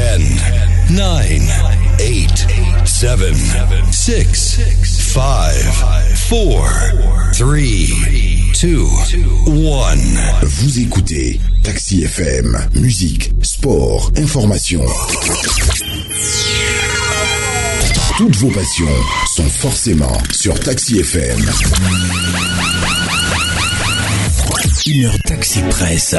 10, 9, 8, 7, 6, 5, 4, 3, 2, 1. Vous écoutez Taxi FM, musique, sport, information. Toutes vos passions sont forcément sur Taxi FM. Une heure Taxi Presse.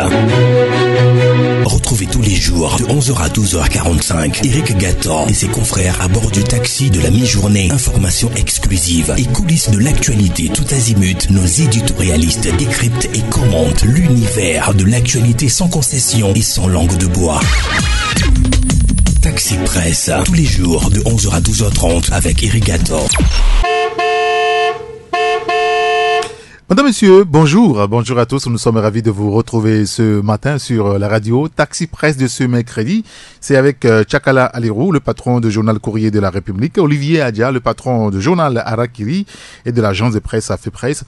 Retrouvez tous les jours de 11h à 12h45 Eric Gatan et ses confrères à bord du taxi de la mi-journée. Informations exclusives et coulisses de l'actualité tout azimut. Nos éditorialistes décryptent et commentent l'univers de l'actualité sans concession et sans langue de bois. Taxi Presse, tous les jours de 11h à 12h30 avec Eric Gatan. Madame, Monsieur, bonjour. Bonjour à tous. Nous sommes ravis de vous retrouver ce matin sur la radio Taxi Presse de ce mercredi. C'est avec Tchakala Alirou, le patron du journal Courrier de la République, Olivier Adia, le patron du journal Arakiri et de l'agence de presse Afé Presse.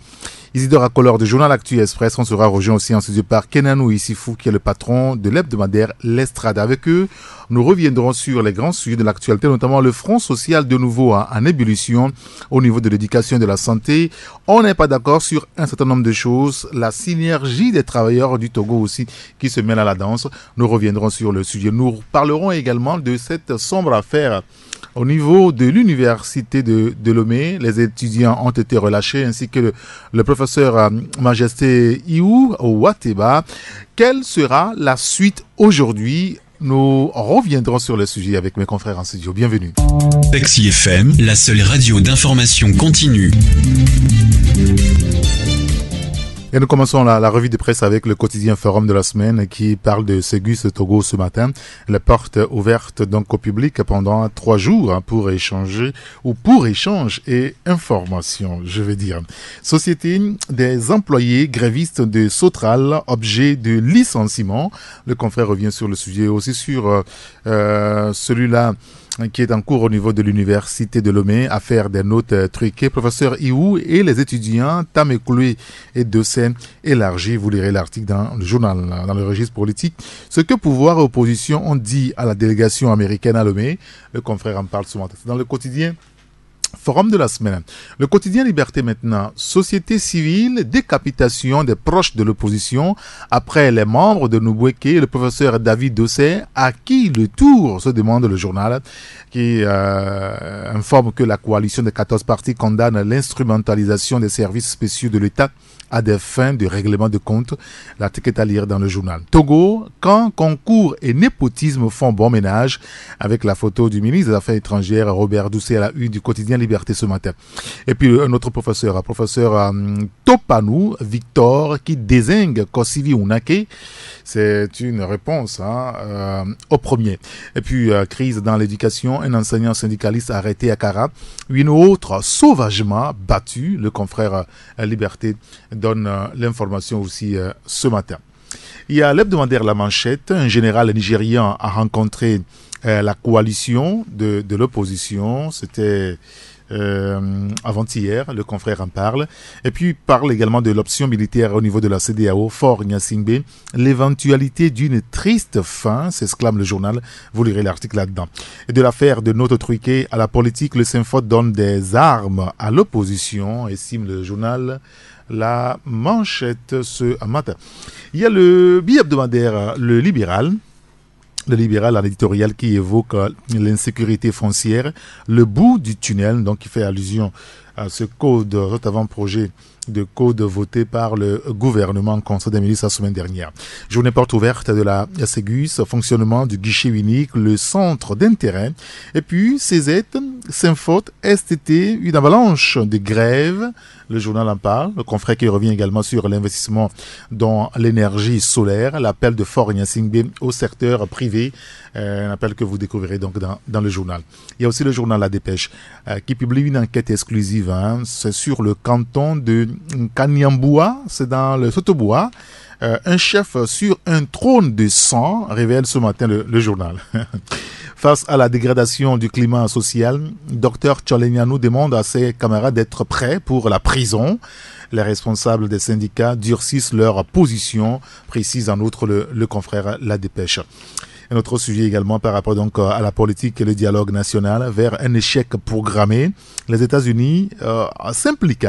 Isidore Akolor du journal Actu Express. On sera rejoint aussi en studio par Kenanou Issifou, qui est le patron de l'hebdomadaire L'Estrade. Avec eux, nous reviendrons sur les grands sujets de l'actualité, notamment le front social de nouveau en ébullition au niveau de l'éducation et de la santé. On n'est pas d'accord sur un certain nombre de choses. La synergie des travailleurs du Togo aussi qui se mêlent à la danse. Nous reviendrons sur le sujet. Nous parlerons également de cette sombre affaire au niveau de l'université de Lomé. Les étudiants ont été relâchés ainsi que le professeur Majesté Iou Wateba. Quelle sera la suite aujourd'hui? Nous reviendrons sur le sujet avec mes confrères en studio. Bienvenue. Taxi FM, la seule radio d'information continue. Et nous commençons la revue de presse avec le quotidien Forum de la semaine qui parle de Ségus Togo ce matin. La porte ouverte donc au public pendant 3 jours pour échange et information, je vais dire. Société des employés grévistes de Sotral, objet de licenciement. Le confrère revient sur le sujet aussi sur celui-là qui est en cours au niveau de l'université de Lomé, affaire des notes truquées. Professeur Iou et les étudiants Tamekoué et Dossé élargis. Vous lirez l'article dans le journal, dans le registre politique. Ce que pouvoir et opposition ont dit à la délégation américaine à Lomé. Le confrère en parle souvent. C'est dans le quotidien Forum de la semaine. Le quotidien Liberté maintenant. Société civile, décapitation des proches de l'opposition après les membres de Noubouéké, le professeur David Dossé, à qui le tour, se demande le journal, qui informe que la coalition des 14 partis condamne l'instrumentalisation des services spéciaux de l'État à des fins de règlement de compte. L'article est à lire dans le journal. Togo, quand concours et népotisme font bon ménage, avec la photo du ministre des Affaires étrangères Robert Doucet à la une du quotidien Liberté ce matin. Et puis un autre professeur Topanou Victor, qui désigne Kossivi Ounake. C'est une réponse au premier. Et puis crise dans l'éducation, un enseignant syndicaliste arrêté à Kara, une autre sauvagement battue. Le confrère Liberté donne l'information aussi ce matin. Il y a l'hebdomadaire La Manchette. Un général nigérian a rencontré la coalition de l'opposition. C'était avant-hier, le confrère en parle. Et puis il parle également de l'option militaire au niveau de la CEDEAO, Fort Gnassingbé. L'éventualité d'une triste fin, s'exclame le journal. Vous lirez l'article là-dedans. Et de l'affaire de Noto Truqué à la politique, le Synfot donne des armes à l'opposition, estime le journal La Manchette ce matin. Il y a le bi-hebdomadaire Le Libéral. Le libéral en éditorial qui évoque l'insécurité foncière, le bout du tunnel, donc qui fait allusion à ce code, cet avant-projet de code voté par le gouvernement en Conseil des ministres la semaine dernière. Journée porte ouverte de la Ségus, fonctionnement du guichet unique, le centre d'intérêt, et puis CZ, Synfot, STT, une avalanche de grèves. Le journal en parle. Le confrère qui revient également sur l'investissement dans l'énergie solaire, l'appel de Fort Gnassingbé au secteur privé, un appel que vous découvrirez donc dans le journal. Il y a aussi le journal La Dépêche qui publie une enquête exclusive. C'est sur le canton de Kanyamboua, c'est dans le Sotoboua. Un chef sur un trône de sang, révèle ce matin le journal. Face à la dégradation du climat social, Dr Tcholenyanou demande à ses camarades d'être prêts pour la prison. Les responsables des syndicats durcissent leur position, précise en outre le confrère La Dépêche. Un autre sujet également par rapport donc à la politique et le dialogue national vers un échec programmé. Les États-Unis s'impliquent,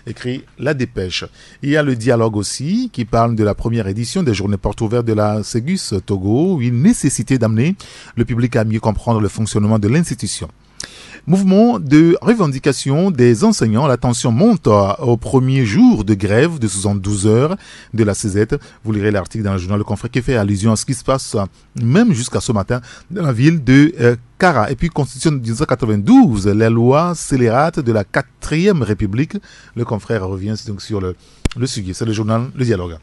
écrit la dépêche. Il y a le dialogue aussi qui parle de la première édition des journées portes ouvertes de la Ségus Togo, une nécessité d'amener le public à mieux comprendre le fonctionnement de l'institution. Mouvement de revendication des enseignants. La tension monte au premier jour de grève de 72 heures de la CZ. Vous lirez l'article dans le journal Le Confrère qui fait allusion à ce qui se passe même jusqu'à ce matin dans la ville de Kara. Et puis, Constitution de 1992, les lois scélérates de la 4e République. Le Confrère revient donc sur le sujet. C'est le journal Le Dialogue.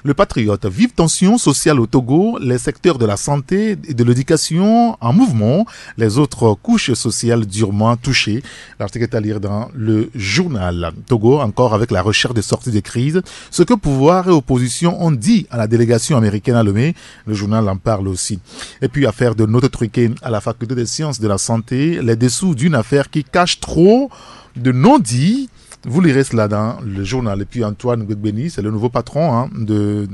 Le Patriote, vive tension sociale au Togo, les secteurs de la santé et de l'éducation en mouvement, les autres couches sociales durement touchées. L'article est à lire dans le journal. Togo, encore avec la recherche de sortie de crise, ce que pouvoir et opposition ont dit à la délégation américaine à Lomé, le journal en parle aussi. Et puis affaire de notes truquées à la faculté des sciences de la santé, les dessous d'une affaire qui cache trop de non-dits. Vous lirez cela dans le journal. Et puis Antoine Gwegbeni, c'est le nouveau patron de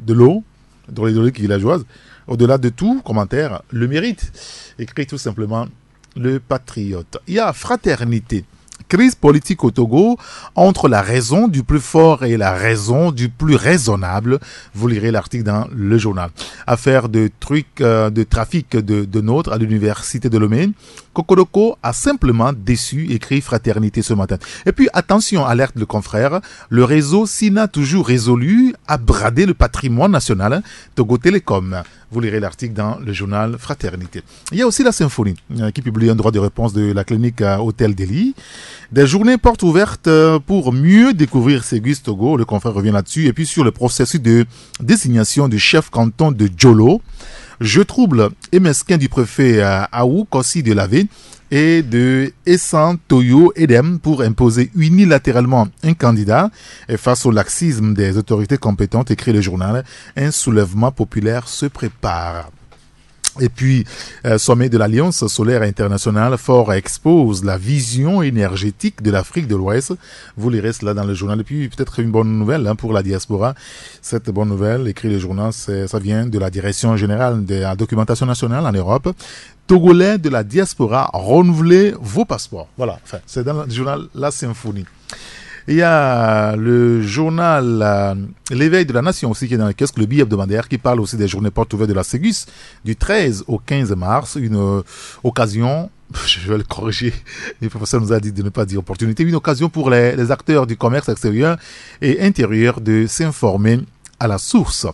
l'eau, dans l'hydraulique villageoise. Au-delà de tout, commentaire, le mérite. Écrit tout simplement le Patriote. Il y a fraternité. Crise politique au Togo entre la raison du plus fort et la raison du plus raisonnable. Vous lirez l'article dans le journal. Affaire de trucs de trafic de nôtres à l'université de Lomé. Kokodoko a simplement déçu, écrit Fraternité ce matin. Et puis attention, alerte le confrère, le réseau SINA toujours résolu à brader le patrimoine national Togo Télécom. Vous lirez l'article dans le journal Fraternité. Il y a aussi la Symphonie qui publie un droit de réponse de la clinique Hôtel Delhi. Des journées portes ouvertes pour mieux découvrir Ségus Togo. Le confrère revient là-dessus. Et puis sur le processus de désignation du chef canton de Djolo. Jeu trouble et mesquin du préfet Aou Kossi de Lavé et de Essan Toyo Edem pour imposer unilatéralement un candidat. Et face au laxisme des autorités compétentes, écrit le journal, un soulèvement populaire se prépare. Et puis, sommet de l'Alliance solaire internationale, Fort expose la vision énergétique de l'Afrique de l'Ouest. Vous lirez cela dans le journal. Et puis, peut-être une bonne nouvelle pour la diaspora. Cette bonne nouvelle, écrit le journal, ça vient de la Direction générale de la documentation nationale en Europe. Togolais de la diaspora, renouvelez vos passeports. Voilà, enfin, c'est dans le journal La Symphonie. Il y a le journal L'éveil de la nation aussi qui est dans le kiosque, le billet hebdomadaire qui parle aussi des journées portes ouvertes de la Ségus du 13 au 15 mars. Une occasion, je vais le corriger, le professeur nous a dit de ne pas dire opportunité, une occasion pour les acteurs du commerce extérieur et intérieur de s'informer à la source.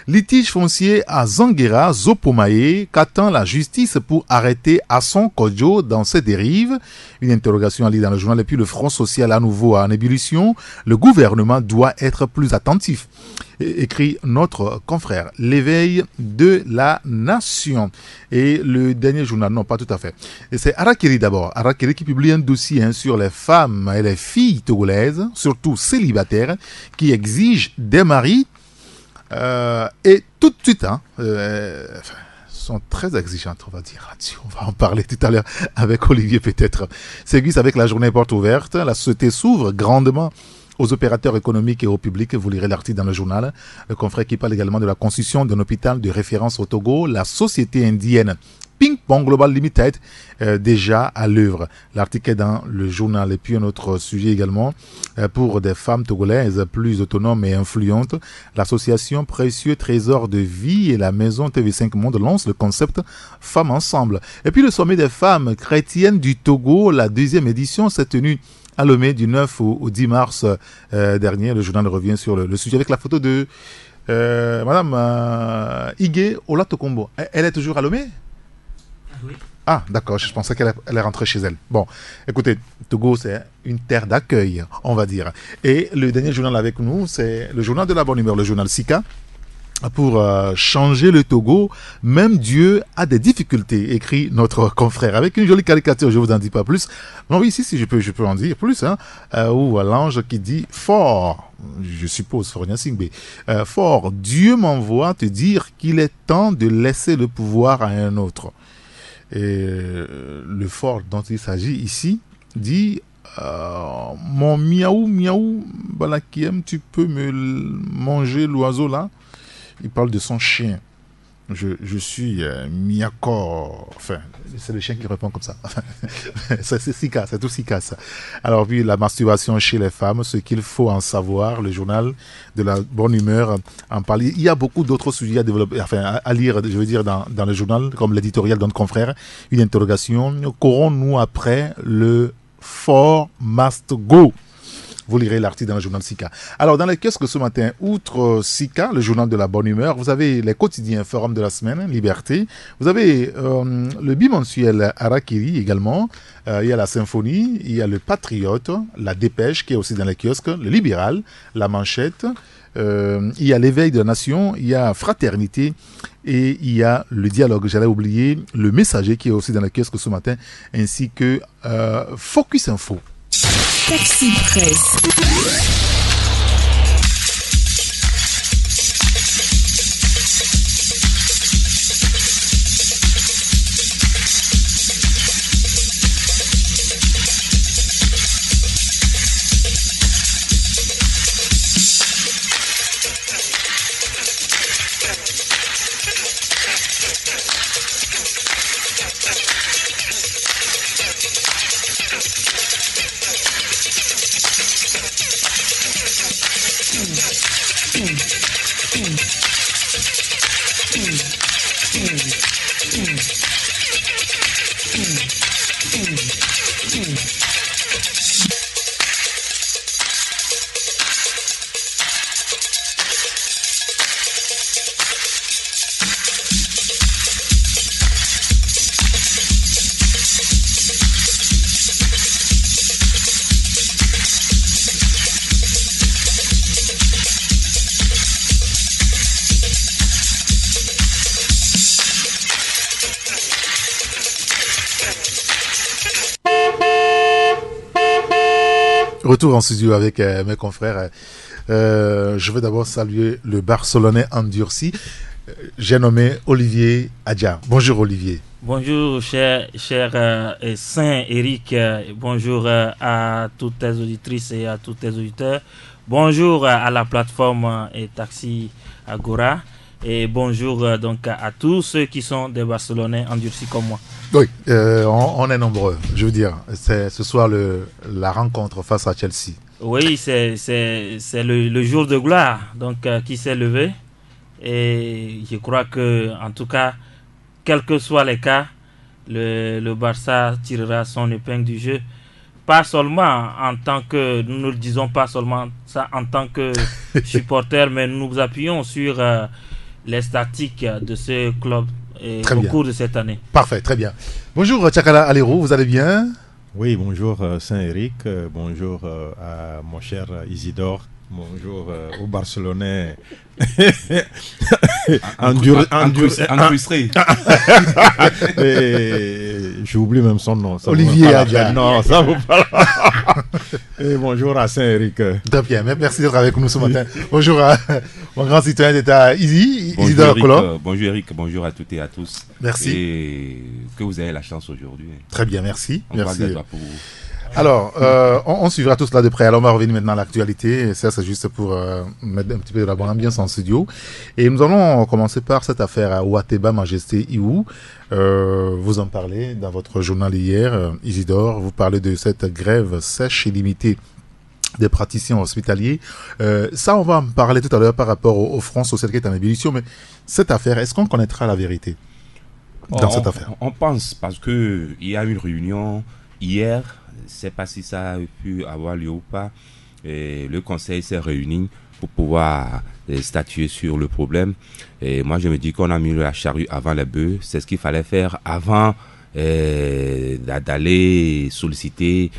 Litige foncier à Zanguera, Zopomae, qu'attend la justice pour arrêter Hassan Kodjo dans ses dérives? Une interrogation à lire dans le journal. Et puis le Front social à nouveau en ébullition. Le gouvernement doit être plus attentif. Écrit notre confrère. L'éveil de la nation. Et le dernier journal, non pas tout à fait. Et c'est Arakiri d'abord. Arakiri qui publie un dossier sur les femmes et les filles togolaises, surtout célibataires, qui exigent des maris. Et tout de suite, sont très exigeantes, on va dire là-dessus. On va en parler tout à l'heure avec Olivier peut-être. Ségus avec la journée porte ouverte, la société s'ouvre grandement aux opérateurs économiques et au public. Vous lirez l'article dans le journal. Le confrère qui parle également de la construction d'un hôpital de référence au Togo, la société indienne Ping Pong Global Limited, déjà à l'œuvre. L'article est dans le journal. Et puis un autre sujet également, pour des femmes togolaises plus autonomes et influentes, l'association Précieux Trésor de Vie et la maison TV5 Monde lancent le concept Femmes Ensemble. Et puis le sommet des femmes chrétiennes du Togo, la 2e édition, s'est tenue à Lomé du 9 au 10 mars dernier. Le journal revient sur le sujet avec la photo de Madame Igué Olatokombo. Elle est toujours à Lomé? Oui. Ah, d'accord, je pensais qu'elle est rentrée chez elle. Bon, écoutez, Togo, c'est une terre d'accueil, on va dire. Et le dernier journal avec nous, c'est le journal de la bonne humeur, le journal Sika. Pour changer le Togo, même Dieu a des difficultés, écrit notre confrère. Avec une jolie caricature, je vous en dis pas plus. Non, oui, si, je peux en dire plus. Ou l'ange qui dit fort, je suppose, Fornia Singbe, fort, Dieu m'envoie te dire qu'il est temps de laisser le pouvoir à un autre. Et le fort dont il s'agit ici dit mon miaou Balakiem, tu peux me manger l'oiseau là. Il parle de son chien. je suis mi-accord. Enfin, c'est le chien qui répond comme ça. c'est Sika, c'est tout Sika ça. Alors puis la masturbation chez les femmes, ce qu'il faut en savoir, le journal de la bonne humeur en parle. Il y a beaucoup d'autres sujets à développer, enfin à lire, je veux dire, dans le journal, comme l'éditorial d'un confrère. Une interrogation, qu'aurons-nous après le Fort Must Go? Vous lirez l'article dans le journal Sika. Alors, dans les kiosques ce matin, outre Sika, le journal de la bonne humeur, vous avez les quotidiens Forum de la semaine, Liberté. Vous avez le bimensuel Harakiri également. Il y a la Symphonie, il y a le Patriote, la Dépêche qui est aussi dans les kiosques, le Libéral, la Manchette. Il y a l'éveil de la nation, il y a Fraternité et il y a le dialogue. J'allais oublier le Messager qui est aussi dans les kiosques ce matin, ainsi que Focus Info. Taxi Presse. Retour en studio avec mes confrères. Je veux d'abord saluer le Barcelonais endurci. J'ai nommé Olivier Adja. Bonjour Olivier. Bonjour cher Saint-Éric. Bonjour à toutes tes auditrices et à tous tes auditeurs. Bonjour à la plateforme Taxi Agora. Et bonjour donc à tous ceux qui sont des Barcelonais endurcis comme moi. Oui, on est nombreux. Je veux dire, c'est ce soir la rencontre face à Chelsea. Oui, c'est le jour de gloire donc qui s'est levé. Et je crois que, en tout cas, quels que soient les cas, le Barça tirera son épingle du jeu. Pas seulement en tant que, nous ne le disons pas seulement ça en tant que supporter, mais nous nous appuyons sur les statistiques de ce club au cours de cette année. Parfait, très bien. Bonjour Tchakala Alero, vous allez bien? Oui, bonjour Saint-Éric, bonjour à mon cher Isidore, bonjour aux Barcelonais enregistré. J'oublie même son nom. Olivier Adja. Non, ça vaut pas. Et bonjour à Saint-Éric. Très bien, merci d'être avec nous ce matin. Bonjour à mon grand citoyen d'État Isidore Colomb. Bonjour Eric, bonjour à toutes et à tous. Merci. Et que vous ayez la chance aujourd'hui. Très bien, merci. Merci. Pour vous. Alors, on suivra tout cela de près. Alors, on va revenir maintenant à l'actualité. Ça, c'est juste pour mettre un petit peu de la bonne ambiance en studio. Et nous allons commencer par cette affaire à Ouatteba Majesté Iou. Vous en parlez dans votre journal hier, Isidore. Vous parlez de cette grève sèche et limitée des praticiens hospitaliers. Ça, on va en parler tout à l'heure par rapport au Front social qui est en ébullition. Mais cette affaire, est-ce qu'on connaîtra la vérité dans cette affaire? On pense, parce qu'il y a eu une réunion hier. Je ne sais pas si ça a pu avoir lieu ou pas. Et le conseil s'est réuni pour pouvoir statuer sur le problème. Et moi, je me dis qu'on a mis la charrue avant les bœufs. C'est ce qu'il fallait faire avant d'aller solliciter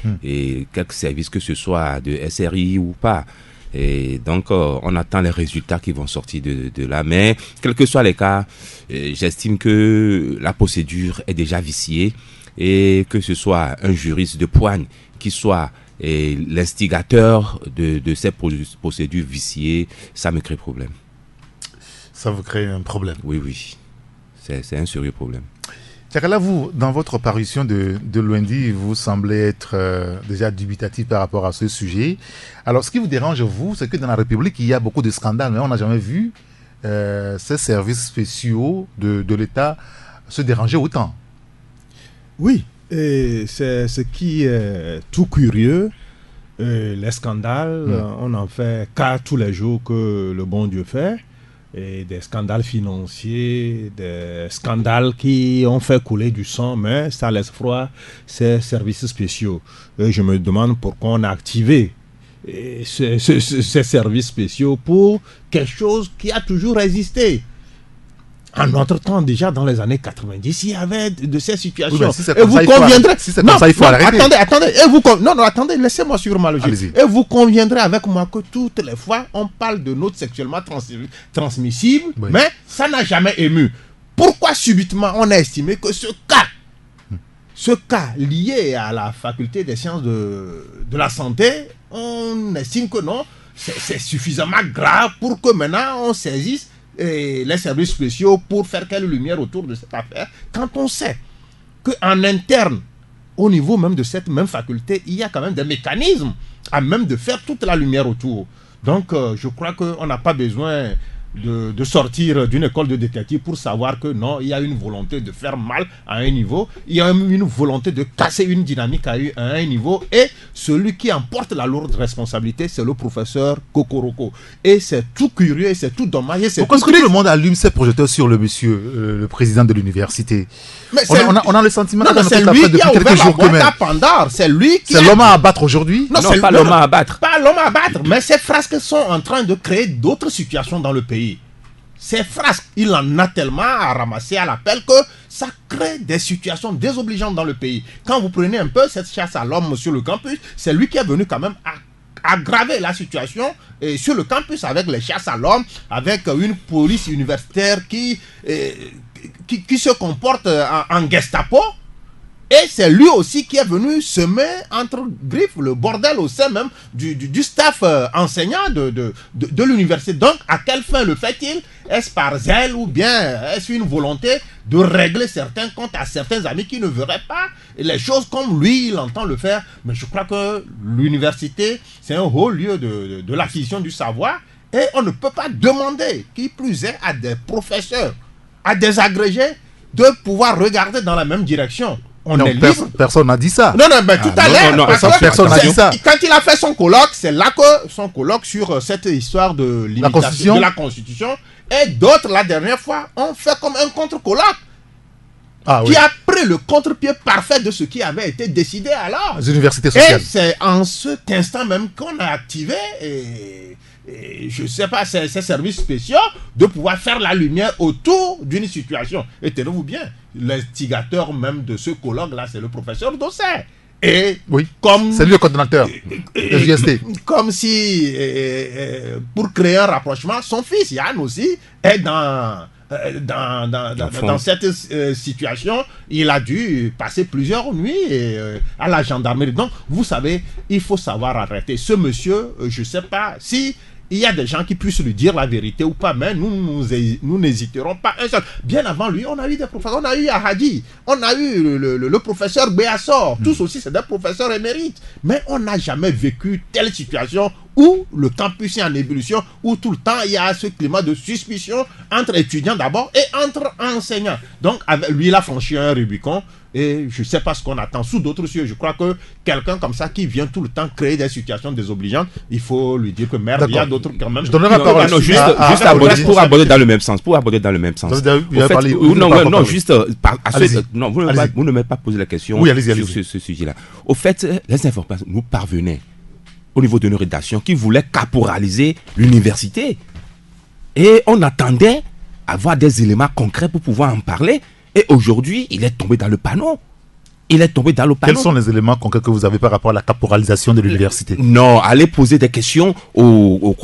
quelques services, que ce soit de SRI ou pas. Et donc, on attend les résultats qui vont sortir de là. Mais, quels que soient les cas, j'estime que la procédure est déjà viciée. Et que ce soit un juriste de poigne qui soit l'instigateur de ces procédures viciées, ça me crée problème. Ça vous crée un problème? Oui. C'est un sérieux problème. Tchakala, vous, dans votre parution de lundi, vous semblez être déjà dubitatif par rapport à ce sujet. Alors, ce qui vous dérange, vous, c'est que dans la République, il y a beaucoup de scandales, mais on n'a jamais vu ces services spéciaux de l'État se déranger autant. Oui, et c'est ce qui est tout curieux. Les scandales, on en fait cas tous les jours que le bon Dieu fait. Et des scandales financiers, des scandales qui ont fait couler du sang, mais ça laisse froid ces services spéciaux. Et je me demande pourquoi on a activé ces services spéciaux pour quelque chose qui a toujours existé. En notre temps, déjà dans les années 90, il y avait de ces situations. Oui, si et vous conviendrez. Si c'est comme ça, il faut arrêter. Attendez. Attendez, laissez-moi suivre ma logique. Allez-y. Et vous conviendrez avec moi que toutes les fois, on parle de notes sexuellement transmissibles, oui. mais ça n'a jamais ému. Pourquoi subitement on a estimé que ce cas lié à la faculté des sciences de la santé, on estime que non, c'est suffisamment grave pour que maintenant on saisisse les services spéciaux pour faire quelle lumière autour de cette affaire, quand on sait qu'en interne, au niveau même de cette même faculté, il y a quand même des mécanismes à même de faire toute la lumière autour. Donc je crois qu'on n'a pas besoin de sortir d'une école de détective pour savoir que non, il y a une volonté de faire mal à un niveau, il y a une volonté de casser une dynamique à un niveau, et celui qui emporte la lourde responsabilité, c'est le professeur Kokoroko. Et c'est tout curieux, et c'est tout dommage. Pourquoi est-ce que tout le monde allume ses projecteurs sur le monsieur, le président de l'université? On a le sentiment que c'est lui qui a ouvert la boîte à Pandore. C'est lui qui c'est l'homme à abattre aujourd'hui? Non, pas l'homme à abattre. Pas l'homme à abattre, mais ces frasques sont en train de créer d'autres situations dans le pays. Ces frasques, il en a tellement à ramasser à l'appel que ça crée des situations désobligeantes dans le pays. Quand vous prenez un peu cette chasse à l'homme sur le campus, c'est lui qui est venu quand même aggraver la situation sur le campus avec les chasses à l'homme, avec une police universitaire qui se comporte en Gestapo. Et c'est lui aussi qui est venu semer entre griffes le bordel au sein même du staff enseignant de l'université. Donc, à quelle fin le fait-il? Est-ce par zèle ou bien est-ce une volonté de régler certains comptes à certains amis qui ne verraient pas les choses comme lui, il entend le faire? Mais je crois que l'université, c'est un haut lieu de l'acquisition du savoir, et on ne peut pas demander, qui plus est, à des professeurs, à des agrégés, de pouvoir regarder dans la même direction. Personne n'a dit ça. Non, mais tout à l'heure, personne n'a dit ça. Quand il a fait son colloque, c'est là que son colloque sur cette histoire de limitation de la Constitution, et d'autres, la dernière fois, ont fait comme un contre-colloque. Qui a pris le contre-pied parfait de ce qui avait été décidé alors. Les universités sociales. Et c'est en cet instant même qu'on a activé, et je ne sais pas, ces services spéciaux, de pouvoir faire la lumière autour d'une situation. Et tenez-vous bien, l'instigateur même de ce colloque-là, c'est le professeur Dosset. Et oui, comme c'est lui le coordonnateur de JST. Comme si, pour créer un rapprochement, son fils, Yann aussi, est dans cette situation. Il a dû passer plusieurs nuits à la gendarmerie. Donc, vous savez, il faut savoir arrêter. Ce monsieur, je ne sais pas si il y a des gens qui puissent lui dire la vérité ou pas, mais nous n'hésiterons pas un seul. Bien avant lui, on a eu des professeurs, on a eu Ahadi, on a eu le professeur Béassor, tous aussi c'est des professeurs émérites, mais on n'a jamais vécu telle situation où le campus est en ébullition, où tout le temps il y a ce climat de suspicion entre étudiants d'abord et entre enseignants. Donc avec lui, il a franchi un Rubicon. Et je ne sais pas ce qu'on attend sous d'autres cieux. Je crois que quelqu'un comme ça qui vient tout le temps créer des situations désobligeantes, il faut lui dire que merde, il y a d'autres quand même. Je donnerai la parole pour aborder dans le même sens. Vous ne m'avez pas posé la question sur ce sujet-là. Au fait, les informations nous parvenaient au niveau de nos rédactions qui voulaient caporaliser l'université. Et on attendait avoir des éléments concrets pour pouvoir en parler. Et aujourd'hui, il est tombé dans le panneau. Quels sont les éléments concrets que vous avez par rapport à la caporalisation de l'université? Non, allez poser des questions aux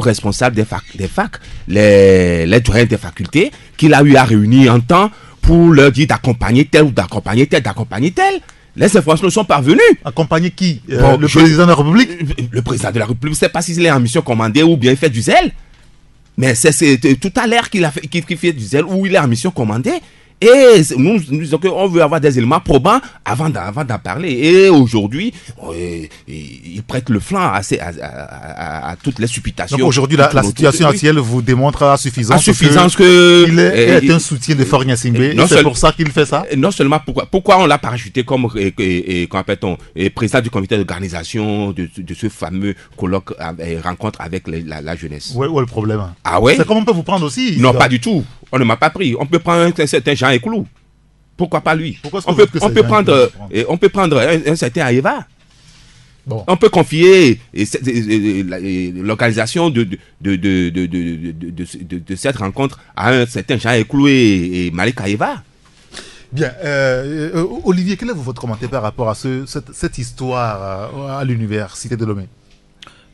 responsables des facs, les doyens des facultés, qu'il a eu à réunir en temps pour leur dire d'accompagner tel ou d'accompagner tel. Les informations sont parvenues. Accompagner qui? Le président de la République? Le président de la République, je ne sais pas s'il est en mission commandée ou bien il fait du zèle. Mais c'est tout à l'heure qu'il fait du zèle ou il est en mission commandée. Et nous disons qu'on veut avoir des éléments probants avant d'en parler. Et aujourd'hui, ils prêtent le flanc à toutes les supputations. Donc aujourd'hui, la situation actuelle vous démontre à suffisance qu'il est un soutien de Faure Gnassingbé. Et c'est pour ça qu'il fait ça. Non seulement pourquoi on l'a parachuté comme président du comité d'organisation de ce fameux colloque rencontre avec la jeunesse. Où est le problème? Ah ouais? C'est comme on peut vous prendre aussi. Non, pas du tout. On ne m'a pas pris. On peut prendre un certain Jean Ecoulou. Pourquoi pas lui? On peut prendre un certain Aeva. Bon. On peut confier l'organisation de cette rencontre à un certain Jean Ecoulou et Malik Aeva. Bien. Olivier, quel est votre commentaire par rapport à cette histoire à l'université de Lomé?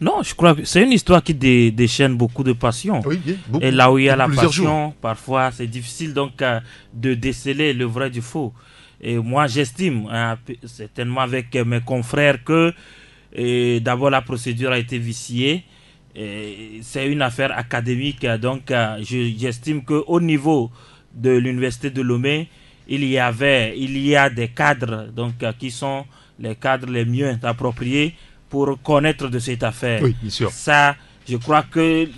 Non, je crois que c'est une histoire qui déchaîne beaucoup de passion. Oui, bien, beaucoup, et là où il y a la passion, jours. parfois c'est difficile donc de déceler le vrai du faux. Et moi j'estime, certainement avec mes confrères, que d'abord la procédure a été viciée. C'est une affaire académique, donc j'estime qu'au niveau de l'université de Lomé, il y a des cadres donc, qui sont les cadres les mieux appropriés pour connaître de cette affaire. Oui, bien sûr. Ça, je crois que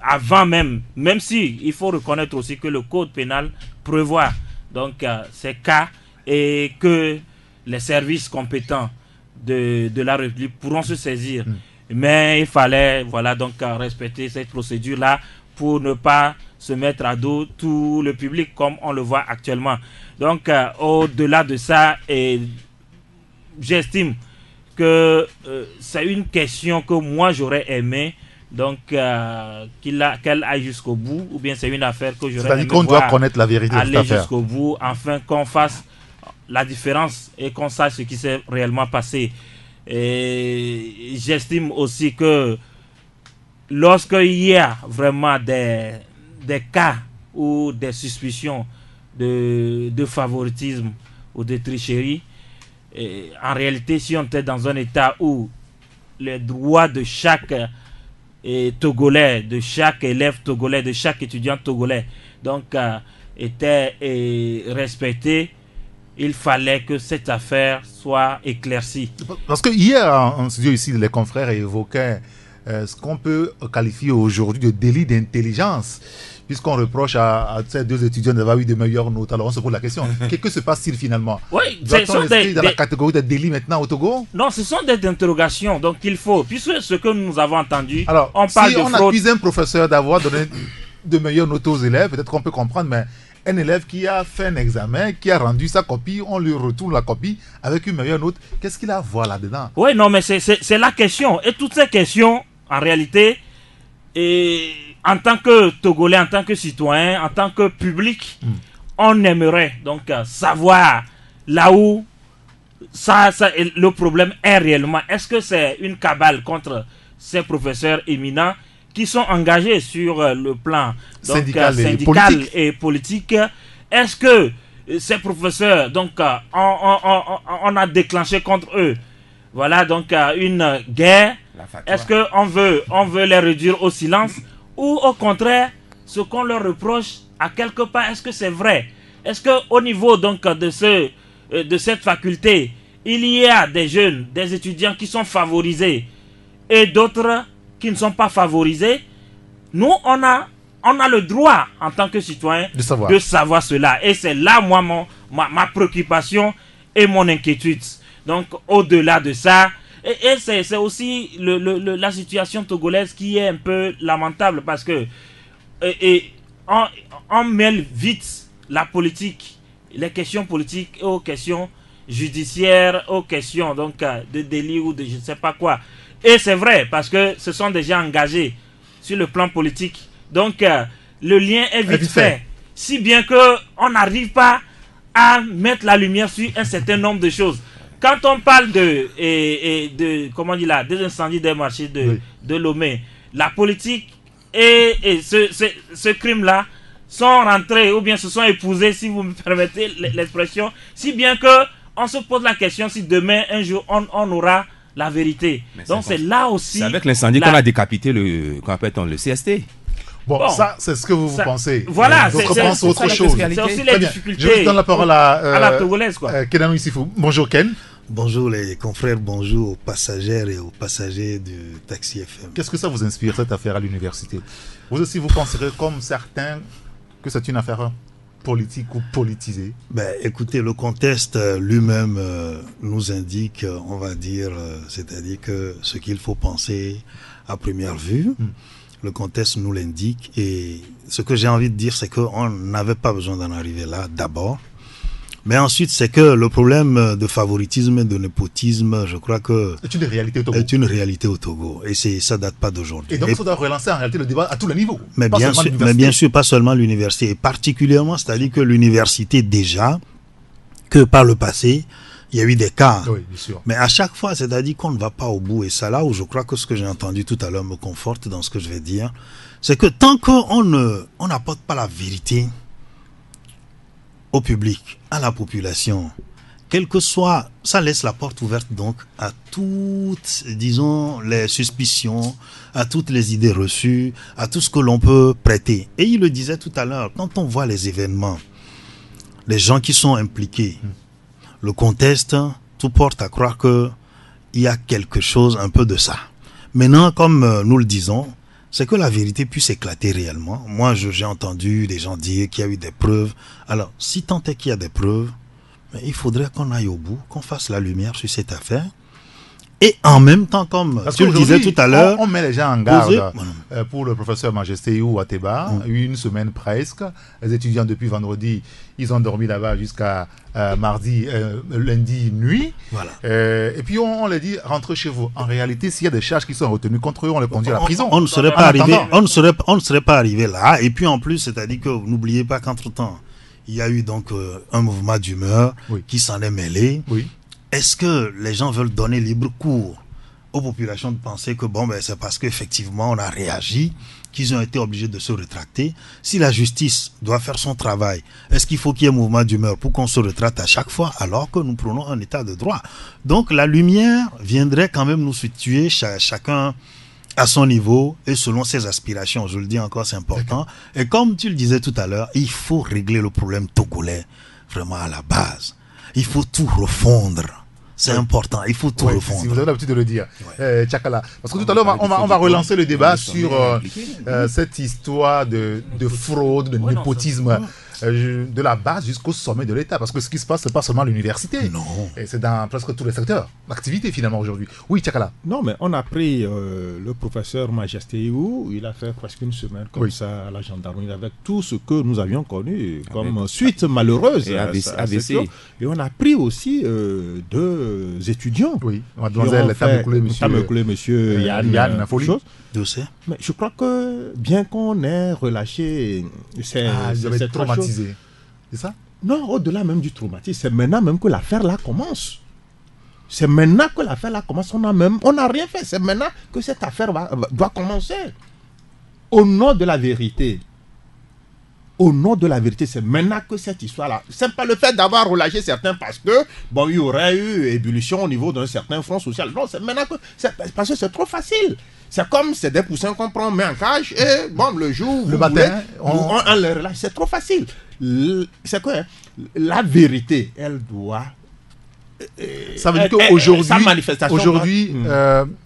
avant même si il faut reconnaître aussi que le code pénal prévoit donc ces cas et que les services compétents de la République pourront se saisir. Mais il fallait donc respecter cette procédure-là pour ne pas se mettre à dos tout le public comme on le voit actuellement. Donc au-delà de ça, j'estime que c'est une question que moi j'aurais aimé donc qu'elle aille jusqu'au bout, ou bien c'est une affaire que j'aurais aimé qu'on doit connaître la vérité de cette affaire, aller jusqu'au bout, afin qu'on fasse la différence et qu'on sache ce qui s'est réellement passé. Et j'estime aussi que lorsqu'il y a vraiment des cas ou des suspicions de favoritisme ou de tricherie, en réalité, si on était dans un état où les droits de chaque Togolais, de chaque élève togolais, de chaque étudiant togolais, donc étaient respectés, il fallait que cette affaire soit éclaircie. Parce que hier, en studio ici, les confrères évoquaient ce qu'on peut qualifier aujourd'hui de délit d'intelligence, puisqu'on reproche à ces deux étudiants d'avoir eu de meilleures notes. Alors on se pose la question, que se passe-t-il finalement? Oui, doit-on rester dans la catégorie des délits maintenant au Togo? Non, ce sont des interrogations, donc il faut, puisque ce que nous avons entendu, alors, on parle de fraude. Si on accuse un professeur d'avoir donné de meilleures notes aux élèves, peut-être qu'on peut comprendre, mais un élève qui a fait un examen, qui a rendu sa copie, on lui retourne la copie avec une meilleure note, qu'est-ce qu'il a à voir là-dedans? Oui, non, mais c'est la question. Et toutes ces questions, en réalité, en tant que Togolais, en tant que citoyen, en tant que public, on aimerait donc savoir là où le problème est réellement. Est-ce que c'est une cabale contre ces professeurs éminents qui sont engagés sur le plan donc, syndical et politique? Est-ce que ces professeurs, donc, on a déclenché contre eux, voilà, donc une guerre? Est-ce qu'on veut les réduire au silence? Ou au contraire, ce qu'on leur reproche, à quelque part, est-ce que c'est vrai? Est-ce qu'au niveau donc de cette faculté, il y a des jeunes, des étudiants qui sont favorisés et d'autres qui ne sont pas favorisés? Nous, on a le droit, en tant que citoyen, de savoir cela. Et c'est là, moi, ma préoccupation et mon inquiétude. Donc, au-delà de ça, et c'est aussi la situation togolaise qui est un peu lamentable, parce que on mêle vite la politique, les questions politiques aux questions judiciaires, aux questions donc de délit ou de je ne sais pas quoi. Et c'est vrai, parce que ce sont des gens engagés sur le plan politique. Donc le lien est vite fait. Si bien qu'on n'arrive pas à mettre la lumière sur un certain nombre de choses. Quand on parle comment dire là, des incendies des marchés de Lomé, la politique et ce crime-là sont rentrés ou bien se sont épousés, si vous me permettez l'expression, si bien que on se pose la question si demain, un jour, on aura la vérité. Donc c'est là aussi... C'est avec l'incendie qu'on a décapité le CST. Bon, ça, c'est ce que vous pensez. Voilà, d'autres pensent autre chose. C'est aussi la difficulté. Je vous donne la parole à la togolaise, quoi. Kenanou Issifou. Bonjour Ken. Bonjour les confrères, bonjour aux passagères et aux passagers du Taxi FM. Qu'est-ce que ça vous inspire, cette affaire à l'université? Vous aussi, vous penserez comme certains que c'est une affaire politique ou politisée? Écoutez, le contexte lui-même nous indique, on va dire, c'est-à-dire que ce qu'il faut penser à première vue, le contexte nous l'indique. Et ce que j'ai envie de dire, c'est qu'on n'avait pas besoin d'en arriver là d'abord. Mais ensuite, c'est que le problème de favoritisme et de népotisme, je crois que est une réalité au Togo. Est une réalité au Togo. Et ça date pas d'aujourd'hui. Et donc, ça doit relancer en réalité le débat à tous les niveaux. Mais bien sûr, pas seulement l'université. Et particulièrement, c'est-à-dire que l'université, déjà, que par le passé, il y a eu des cas. Oui, bien sûr. Mais à chaque fois, c'est-à-dire qu'on ne va pas au bout. Et ça, là où je crois que ce que j'ai entendu tout à l'heure me conforte dans ce que je vais dire, c'est que tant qu'on n'apporte pas la vérité au public, à la population, quel que soit, ça laisse la porte ouverte donc à toutes, disons, les suspicions, à toutes les idées reçues, à tout ce que l'on peut prêter. Et il le disait tout à l'heure, quand on voit les événements, les gens qui sont impliqués, le contexte, tout porte à croire que il y a quelque chose, un peu de ça. Maintenant, comme nous le disons, c'est que la vérité puisse éclater réellement. Moi, j'ai entendu des gens dire qu'il y a eu des preuves. Alors, si tant est qu'il y a des preuves, mais il faudrait qu'on aille au bout, qu'on fasse la lumière sur cette affaire. Et en même temps, comme tu le disais tout à l'heure, on met les gens en garde pour le professeur Majestéou Ateba, une semaine presque. Les étudiants, depuis vendredi, ils ont dormi là-bas jusqu'à lundi nuit. Voilà. Et puis on les dit, rentrez chez vous. En réalité, s'il y a des charges qui sont retenues contre eux, on les conduit à la prison. On ne serait pas arrivé là. Et puis en plus, c'est-à-dire que n'oubliez pas qu'entre-temps, il y a eu donc un mouvement d'humeur qui s'en est mêlé. Oui. Est-ce que les gens veulent donner libre cours aux populations de penser que c'est parce qu'effectivement on a réagi qu'ils ont été obligés de se rétracter? Si la justice doit faire son travail, est-ce qu'il faut qu'il y ait un mouvement d'humeur pour qu'on se rétracte à chaque fois alors que nous prenons un état de droit? Donc la lumière viendrait quand même nous situer chacun à son niveau et selon ses aspirations. Je le dis encore, c'est important. Et comme tu le disais tout à l'heure, il faut régler le problème togolais vraiment à la base. Il faut tout refondre. C'est important, il faut tout refondre. Si vous avez l'habitude de le dire, Tchakala. Parce que tout à l'heure, on va relancer le débat sur cette histoire de fraude, de népotisme, de la base jusqu'au sommet de l'État. Parce que ce qui se passe, ce n'est pas seulement l'université. Non. Et c'est dans presque tous les secteurs d'activité finalement aujourd'hui. Oui, Tchakala. Non, mais on a pris le professeur Majestéou, il a fait presque une semaine comme ça à la gendarmerie avec tout ce que nous avions connu comme suite malheureuse. Et AVC. Et on a pris aussi deux étudiants. Oui, mademoiselle Tamekoulé, monsieur Yann Folie. Mais je crois que bien qu'on ait relâché ils avaient été traumatisés. C'est ça? Non, au-delà même du traumatisme, c'est maintenant même que l'affaire là commence. C'est maintenant que l'affaire là commence. On n'a rien fait. C'est maintenant que cette affaire doit commencer. Au nom de la vérité. Au nom de la vérité, c'est maintenant que cette histoire-là. C'est pas le fait d'avoir relâché certains parce que il y aurait eu ébullition au niveau d'un certain front social. Non, c'est maintenant que parce que c'est trop facile. C'est comme c'est des poussins qu'on prend, met en cage et le jour le matin, on les relâche. C'est trop facile. C'est quoi? La vérité, elle doit. Ça veut dire qu'aujourd'hui,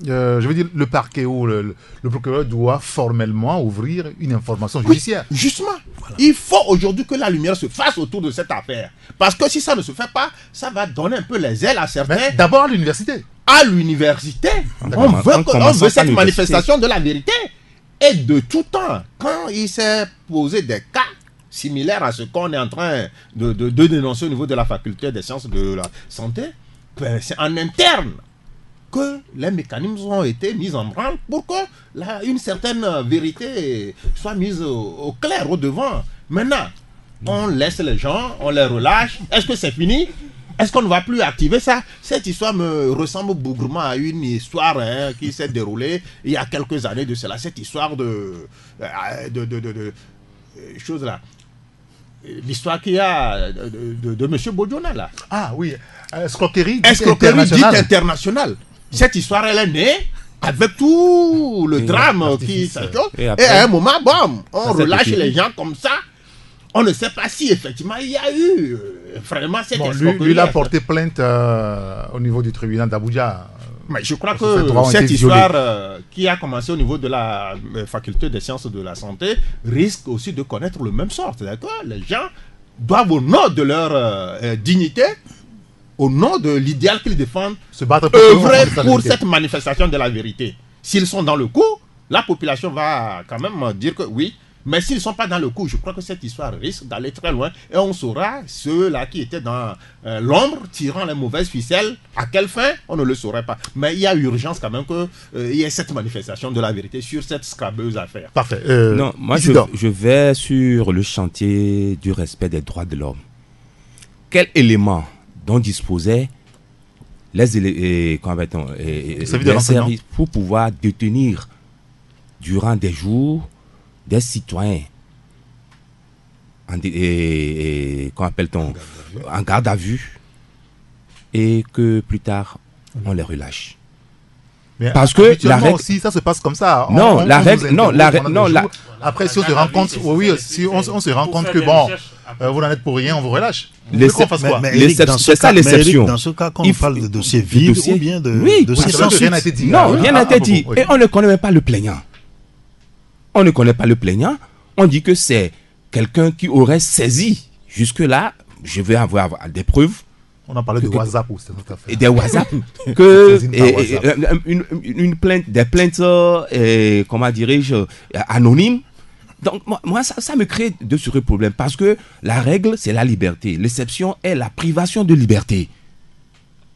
je veux dire, le parquet ou le procureur doit formellement ouvrir une information judiciaire. Justement, il faut aujourd'hui que la lumière se fasse autour de cette affaire. Parce que si ça ne se fait pas, ça va donner un peu les ailes à certains. Mais d'abord à l'université. À l'université, on veut cette manifestation de la vérité. Et de tout temps, quand il s'est posé des cas similaire à ce qu'on est en train de dénoncer au niveau de la faculté des sciences de la santé, c'est en interne que les mécanismes ont été mis en branle pour que une certaine vérité soit mise au clair, au devant. Maintenant, on laisse les gens, on les relâche. Est-ce que c'est fini? Est-ce qu'on ne va plus activer ça? Cette histoire me ressemble bougrement à une histoire qui s'est déroulée il y a quelques années de cela. Cette histoire de choses là. L'histoire qu'il y a de M. Bodjona là. Ah oui, escroquerie dite internationale. Cette histoire, elle est née avec tout le drame qui s'accorde. Et à un moment, bon, on relâche les gens comme ça. On ne sait pas si effectivement il y a eu vraiment cette escroquerie. Lui, il a porté plainte au niveau du tribunal d'Abuja. Mais je crois que cette histoire qui a commencé au niveau de la faculté des sciences de la santé risque aussi de connaître le même sort. D'accord ? Les gens doivent, au nom de leur dignité, au nom de l'idéal qu'ils défendent, se battre œuvrer pour cette manifestation de la vérité. S'ils sont dans le coup, la population va quand même dire que oui. Mais s'ils ne sont pas dans le coup, je crois que cette histoire risque d'aller très loin. Et on saura ceux-là qui étaient dans l'ombre, tirant les mauvaises ficelles, à quelle fin, on ne le saurait pas. Mais il y a urgence quand même qu'il y ait cette manifestation de la vérité sur cette scrabeuse affaire. Parfait. Non, moi je vais sur le chantier du respect des droits de l'homme. Quel élément dont disposaient les services pour pouvoir détenir durant des jours des citoyens en garde à vue et que plus tard on les relâche. Mais parce que la règle aussi, ça se passe comme ça. Après, si on se rend compte, si on se rend compte que bon, vous n'en êtes pour rien, on vous relâche. C'est ça l'exception. Dans ce cas, quand on parle de dossier vide ou bien de dossier sans suite. Rien n'a été dit. Non, rien n'a été dit. Et on ne connaît même pas le plaignant. On ne connaît pas le plaignant. On dit que c'est quelqu'un qui aurait saisi. Jusque-là, je vais avoir des preuves. On a parlé de WhatsApp ou c'est tout à fait. Et des WhatsApp. Une plainte, des plaintes, comment dirais-je, anonymes. Donc, moi ça me crée de sérieux problèmes. Parce que la règle, c'est la liberté. L'exception est la privation de liberté.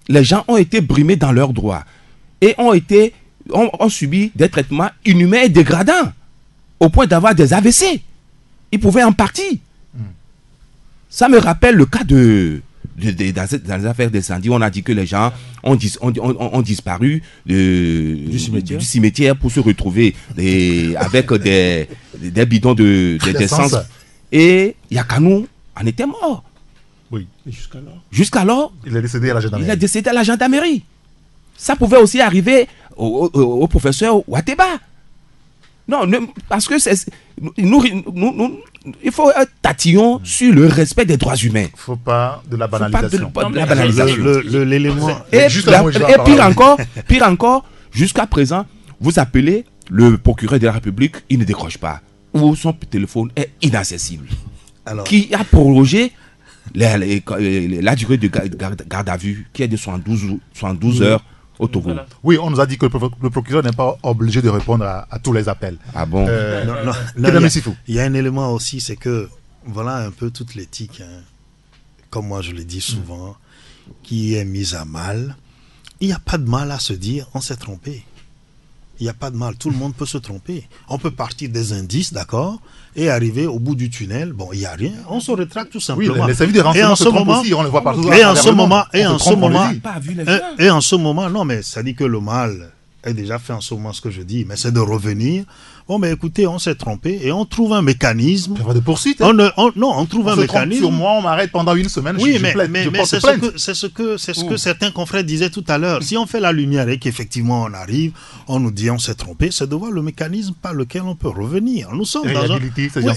Les gens ont été brimés dans leurs droits. Et ont subi des traitements inhumains et dégradants. Au point d'avoir des AVC. Ils pouvaient en partie. Ça me rappelle le cas dans les affaires d'incendie. On a dit que les gens ont disparu du cimetière pour se retrouver avec des bidons d'essence. Et Yakanou en était mort. Oui. Jusqu'alors, il est décédé à la gendarmerie. Ça pouvait aussi arriver au professeur Wateba. Non, parce que il faut un tatillon sur le respect des droits humains. Il ne faut pas de la banalisation. L'élément. Et pire encore, jusqu'à présent, vous appelez le procureur de la République, il ne décroche pas. Ou son téléphone est inaccessible. Alors, qui a prolongé la durée de garde à vue, qui est de 72 heures. Au Togo. Oui, on nous a dit que le procureur n'est pas obligé de répondre à tous les appels. Ah bon? Il y a un élément aussi, c'est que voilà un peu toute l'éthique, comme moi je le dis souvent, qui est mise à mal. Il n'y a pas de mal à se dire on s'est trompé. Il n'y a pas de mal, tout le monde peut se tromper. On peut partir des indices, d'accord, et arriver au bout du tunnel, bon, il n'y a rien, on se rétracte tout simplement. Oui, les services de renseignement se trompent aussi, on le voit partout. Et en ce moment, non, mais ça dit que le mal est déjà fait en ce moment, ce que je dis, mais c'est de revenir. Bon, mais écoutez, on s'est trompé et on trouve un mécanisme. Il y aura de poursuites. On trouve un mécanisme. Sur moi, on m'arrête pendant une semaine. Oui, mais c'est ce que certains confrères disaient tout à l'heure. Si on fait la lumière et qu'effectivement on arrive, on nous dit on s'est trompé, c'est de voir le mécanisme par lequel on peut revenir. Nous sommes et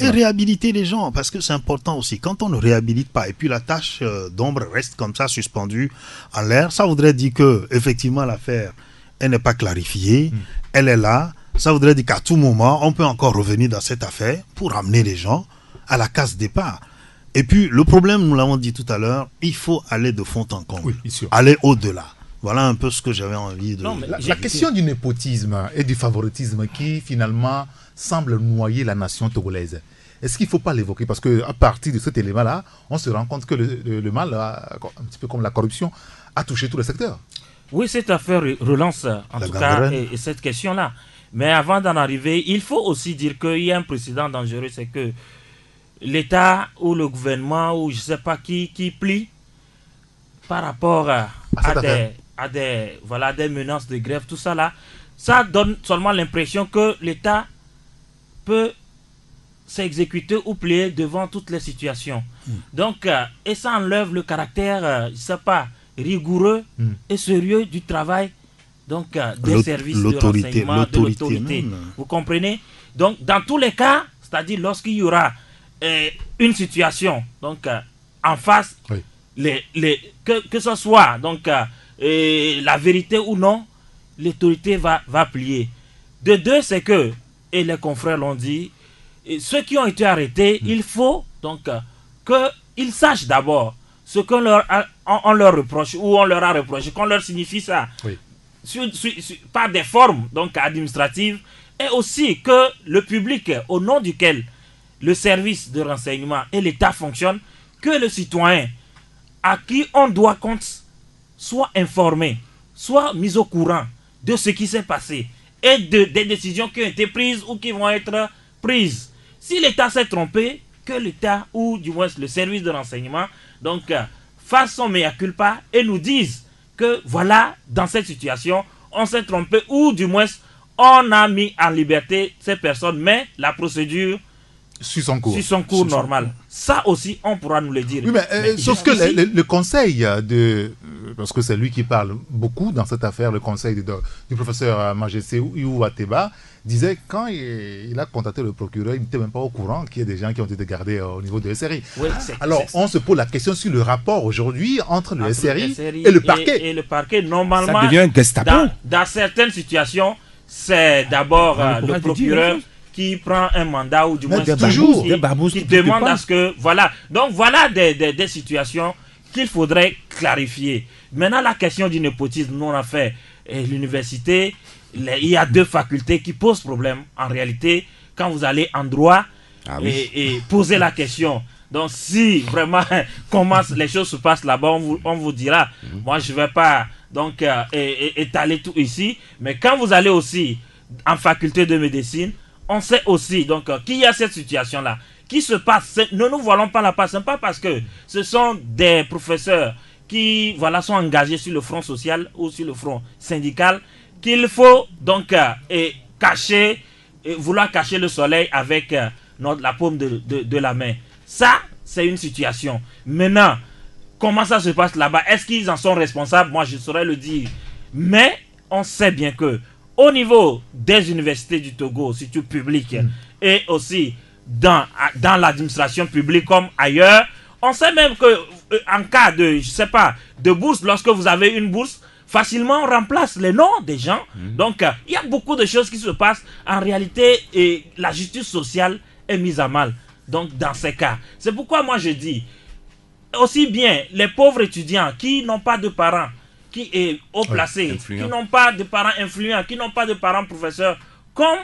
réhabiliter les gens, parce que c'est important aussi. Quand on ne réhabilite pas et puis la tâche d'ombre reste comme ça suspendue en l'air, ça voudrait dire que effectivement l'affaire elle n'est pas clarifiée, elle est là. Ça voudrait dire qu'à tout moment, on peut encore revenir dans cette affaire pour amener les gens à la case départ. Et puis, le problème, nous l'avons dit tout à l'heure, il faut aller de fond en comble, aller au-delà. Voilà un peu ce que j'avais envie de... La question du népotisme et du favoritisme qui, finalement, semble noyer la nation togolaise. Est-ce qu'il ne faut pas l'évoquer? Parce qu'à partir de cet élément-là, on se rend compte que le mal, un petit peu comme la corruption, a touché tous les secteurs. Oui, cette affaire relance, en tout cas, et cette question-là. Mais avant d'en arriver, il faut aussi dire qu'il y a un précédent dangereux, c'est que l'État ou le gouvernement ou je ne sais pas qui plie par rapport à des menaces de grève, tout ça là, ça donne seulement l'impression que l'État peut s'exécuter ou plier devant toutes les situations. Donc, et ça enlève le caractère, je ne sais pas, rigoureux et sérieux du travail donc des services de renseignement, de l'autorité. Vous comprenez? Donc, dans tous les cas, c'est-à-dire lorsqu'il y aura une situation, donc en face, que ce soit donc la vérité ou non, l'autorité va plier. De deux, c'est que, et les confrères l'ont dit, ceux qui ont été arrêtés, il faut donc qu'ils sachent d'abord ce qu'on leur reproche ou on leur a reproché, qu'on leur signifie ça par des formes donc administratives, et aussi que le public au nom duquel le service de renseignement et l'État fonctionnent, que le citoyen à qui on doit compte soit informé, soit mis au courant de ce qui s'est passé et des décisions qui ont été prises ou qui vont être prises. Si l'État s'est trompé, que l'État ou du moins le service de renseignement donc fasse son mea culpa et nous dise que voilà, dans cette situation, on s'est trompé ou du moins on a mis en liberté ces personnes, mais la procédure suit son cours normal. Ça aussi, on pourra nous le dire. Oui, mais sauf que le conseil parce que c'est lui qui parle beaucoup dans cette affaire, le conseil du professeur Majesté Iou Ateba, disait quand il a contacté le procureur, il n'était même pas au courant qu'il y a des gens qui ont été gardés au niveau de SRI. Oui, alors, on se pose la question sur le rapport aujourd'hui entre le SRI et le parquet. Et le parquet, normalement, ça devient un Gestapo. Dans certaines situations, c'est d'abord le procureur qui prend un mandat ou du moins qui demande à ce que... Voilà. Donc voilà des situations qu'il faudrait clarifier. Maintenant, la question du népotisme, nous on a fait l'université, il y a deux facultés qui posent problème. En réalité, quand vous allez en droit et poser la question, donc si vraiment comment les choses se passent là-bas, on vous dira, moi je ne vais pas donc étaler tout ici, mais quand vous allez aussi en faculté de médecine, on sait aussi donc qu'il y a cette situation-là qui se passe. Ne nous voilons pas la face, ce n'est pas parce que ce sont des professeurs qui sont engagés sur le front social ou sur le front syndical qu'il faut donc vouloir cacher le soleil avec la paume de la main. Ça, c'est une situation. Maintenant, comment ça se passe là-bas? Est-ce qu'ils en sont responsables? Moi, je saurais le dire. Mais on sait bien que au niveau des universités du Togo, surtout publiques, et aussi dans l'administration publique comme ailleurs, on sait même que en cas de bourse, lorsque vous avez une bourse, facilement on remplace les noms des gens. Donc il y a beaucoup de choses qui se passent. En réalité, et la justice sociale est mise à mal. Donc dans ces cas, c'est pourquoi moi je dis, aussi bien les pauvres étudiants qui n'ont pas de parents qui est haut placé, qui n'ont pas de parents influents, qui n'ont pas de parents professeurs, comme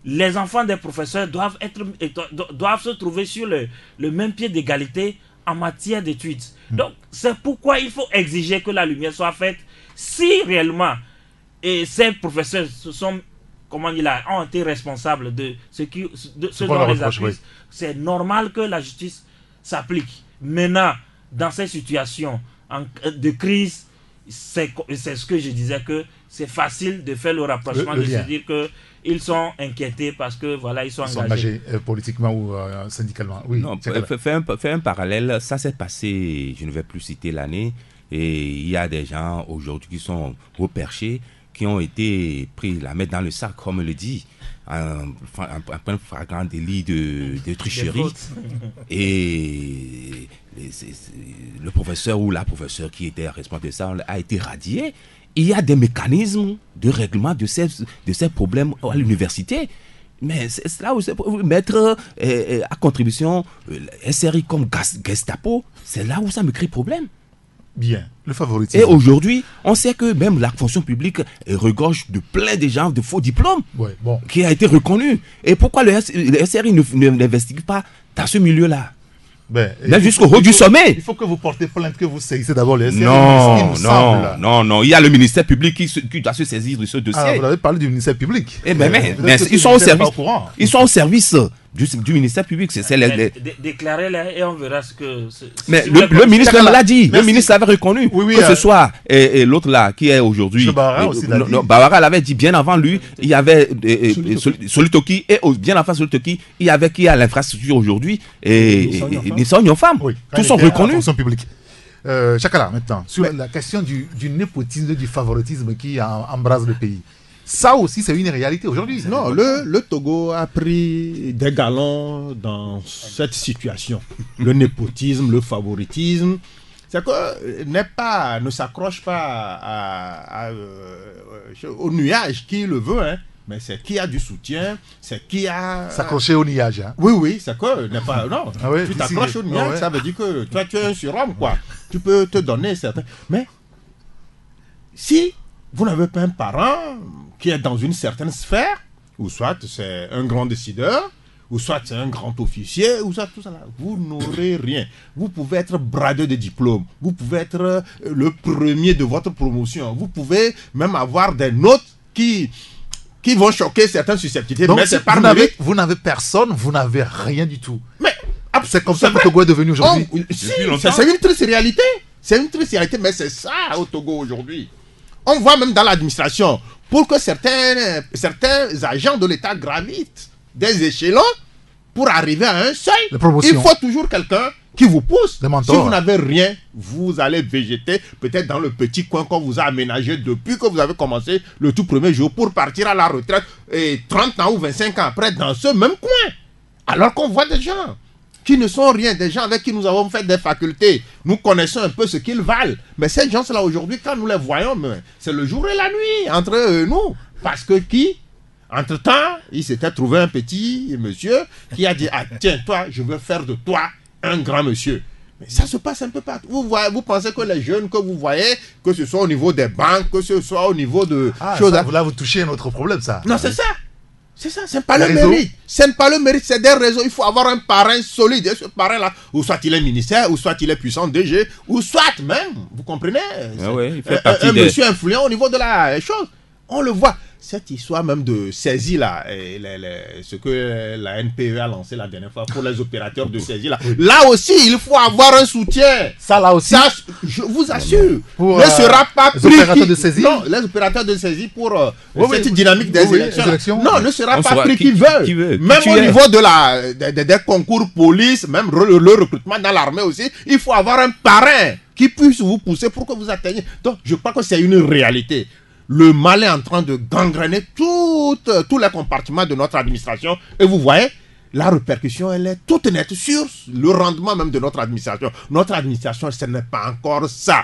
les enfants des professeurs doivent se trouver sur le même pied d'égalité en matière d'études. Donc, c'est pourquoi il faut exiger que la lumière soit faite si réellement ces professeurs ont été responsables de ce dont on les accuse. C'est normal que la justice s'applique. Maintenant, dans ces situations de crise, c'est ce que je disais, que c'est facile de faire le rapprochement, de se dire qu'ils sont inquiétés parce que ils sont engagés politiquement ou syndicalement. Oui, non, fait un parallèle, ça s'est passé, je ne vais plus citer l'année, et il y a des gens aujourd'hui qui sont reperchés, qui ont été pris la mettre dans le sac, comme on le dit, un flagrant délit de tricherie. Et le professeur ou la professeure qui était responsable de ça a été radié. Il y a des mécanismes de règlement de ces problèmes à l'université. Mais c'est là où c'est pour mettre à contribution SRI comme Gestapo, c'est là où ça me crée problème. Bien, le favoritisme. Et aujourd'hui, on sait que même la fonction publique regorge de plein de gens de faux diplômes qui a été reconnu. Et pourquoi le SRI n'investigue pas dans ce milieu-là? Là jusqu'au haut du sommet. Il faut que vous portez plainte, que vous saisissez d'abord le SRI. Non. Il y a le ministère public qui doit se saisir de ce dossier. Vous avez parlé du ministère public. Mais ils sont au service. Ils sont au service du ministère public. Déclarez-les et on verra ce que... Mais le ministre l'a dit. Le ministre l'avait reconnu. Que ce soit l'autre là qui est aujourd'hui... Bawara l'avait dit bien avant lui. Il y avait Solitoki et bien avant Solitoki, il y avait qui a l'infrastructure aujourd'hui et Nissan Yofam. Tous sont reconnus. Chakala, maintenant, sur la question du népotisme, du favoritisme qui embrase le pays. Ça aussi, c'est une réalité aujourd'hui. Non, le Togo a pris des galons dans cette situation. Le népotisme, le favoritisme. C'est que ne s'accroche pas au nuage qui le veut, hein. Mais c'est qui a du soutien, c'est qui a... S'accrocher au nuage. Hein. Oui, c'est que... Non, tu t'accroches au nuage, ça veut dire que toi, tu es un surhomme, quoi. Tu peux te donner certains... Mais, si vous n'avez pas un parent qui est dans une certaine sphère, ou soit c'est un grand décideur, ou soit c'est un grand officier, ou soit tout ça là, vous n'aurez rien. Vous pouvez être bradé de diplôme, vous pouvez être le premier de votre promotion, vous pouvez même avoir des notes qui vont choquer certaines susceptibilités. Donc, mais c'est par vous n'avez personne, vous n'avez rien du tout. Mais c'est comme ça que le Togo est devenu aujourd'hui. C'est une triste réalité. C'est une triste réalité, mais c'est ça au Togo aujourd'hui. On voit même dans l'administration, pour que certains agents de l'État gravitent des échelons pour arriver à un seuil, il faut toujours quelqu'un qui vous pousse. Si vous n'avez rien, vous allez végéter peut-être dans le petit coin qu'on vous a aménagé depuis que vous avez commencé le tout premier jour pour partir à la retraite et 30 ans ou 25 ans après dans ce même coin. Alors qu'on voit des gens qui ne sont rien, des gens avec qui nous avons fait des facultés. Nous connaissons un peu ce qu'ils valent. Mais ces gens-là aujourd'hui, quand nous les voyons, c'est le jour et la nuit entre nous. Parce que entre-temps, il s'était trouvé un petit monsieur qui a dit, ah tiens, toi, je veux faire de toi un grand monsieur. Mais ça se passe un peu partout. Vous pensez que les jeunes que vous voyez, que ce soit au niveau des banques, que ce soit au niveau de choses... Là, vous touchez un autre problème, ça. Non, c'est ça. C'est ça, c'est pas le mérite. C'est pas le mérite, c'est des réseaux. Il faut avoir un parrain solide. Et ce parrain-là, ou soit il est ministère, ou soit il est puissant DG, ou soit même, vous comprenez, il fait partie des... monsieur influent au niveau de la chose. On le voit. Cette histoire même de saisie là, ce que la NPE a lancé la dernière fois pour les opérateurs de saisie là, là aussi il faut avoir un soutien. Ça là aussi, ça, je vous assure, pour, ne sera pas les opérateurs de saisie. Non, les opérateurs de saisie pour cette dynamique des élections. Non, ne sera pas pris qui veut. Même au niveau de des concours police, même le recrutement dans l'armée aussi, il faut avoir un parrain qui puisse vous pousser pour que vous atteigniez. Donc je crois que c'est une réalité. Le mal est en train de gangréner tous les compartiments de notre administration. Et vous voyez, la répercussion, elle est toute nette sur le rendement même de notre administration. Notre administration, ce n'est pas encore ça.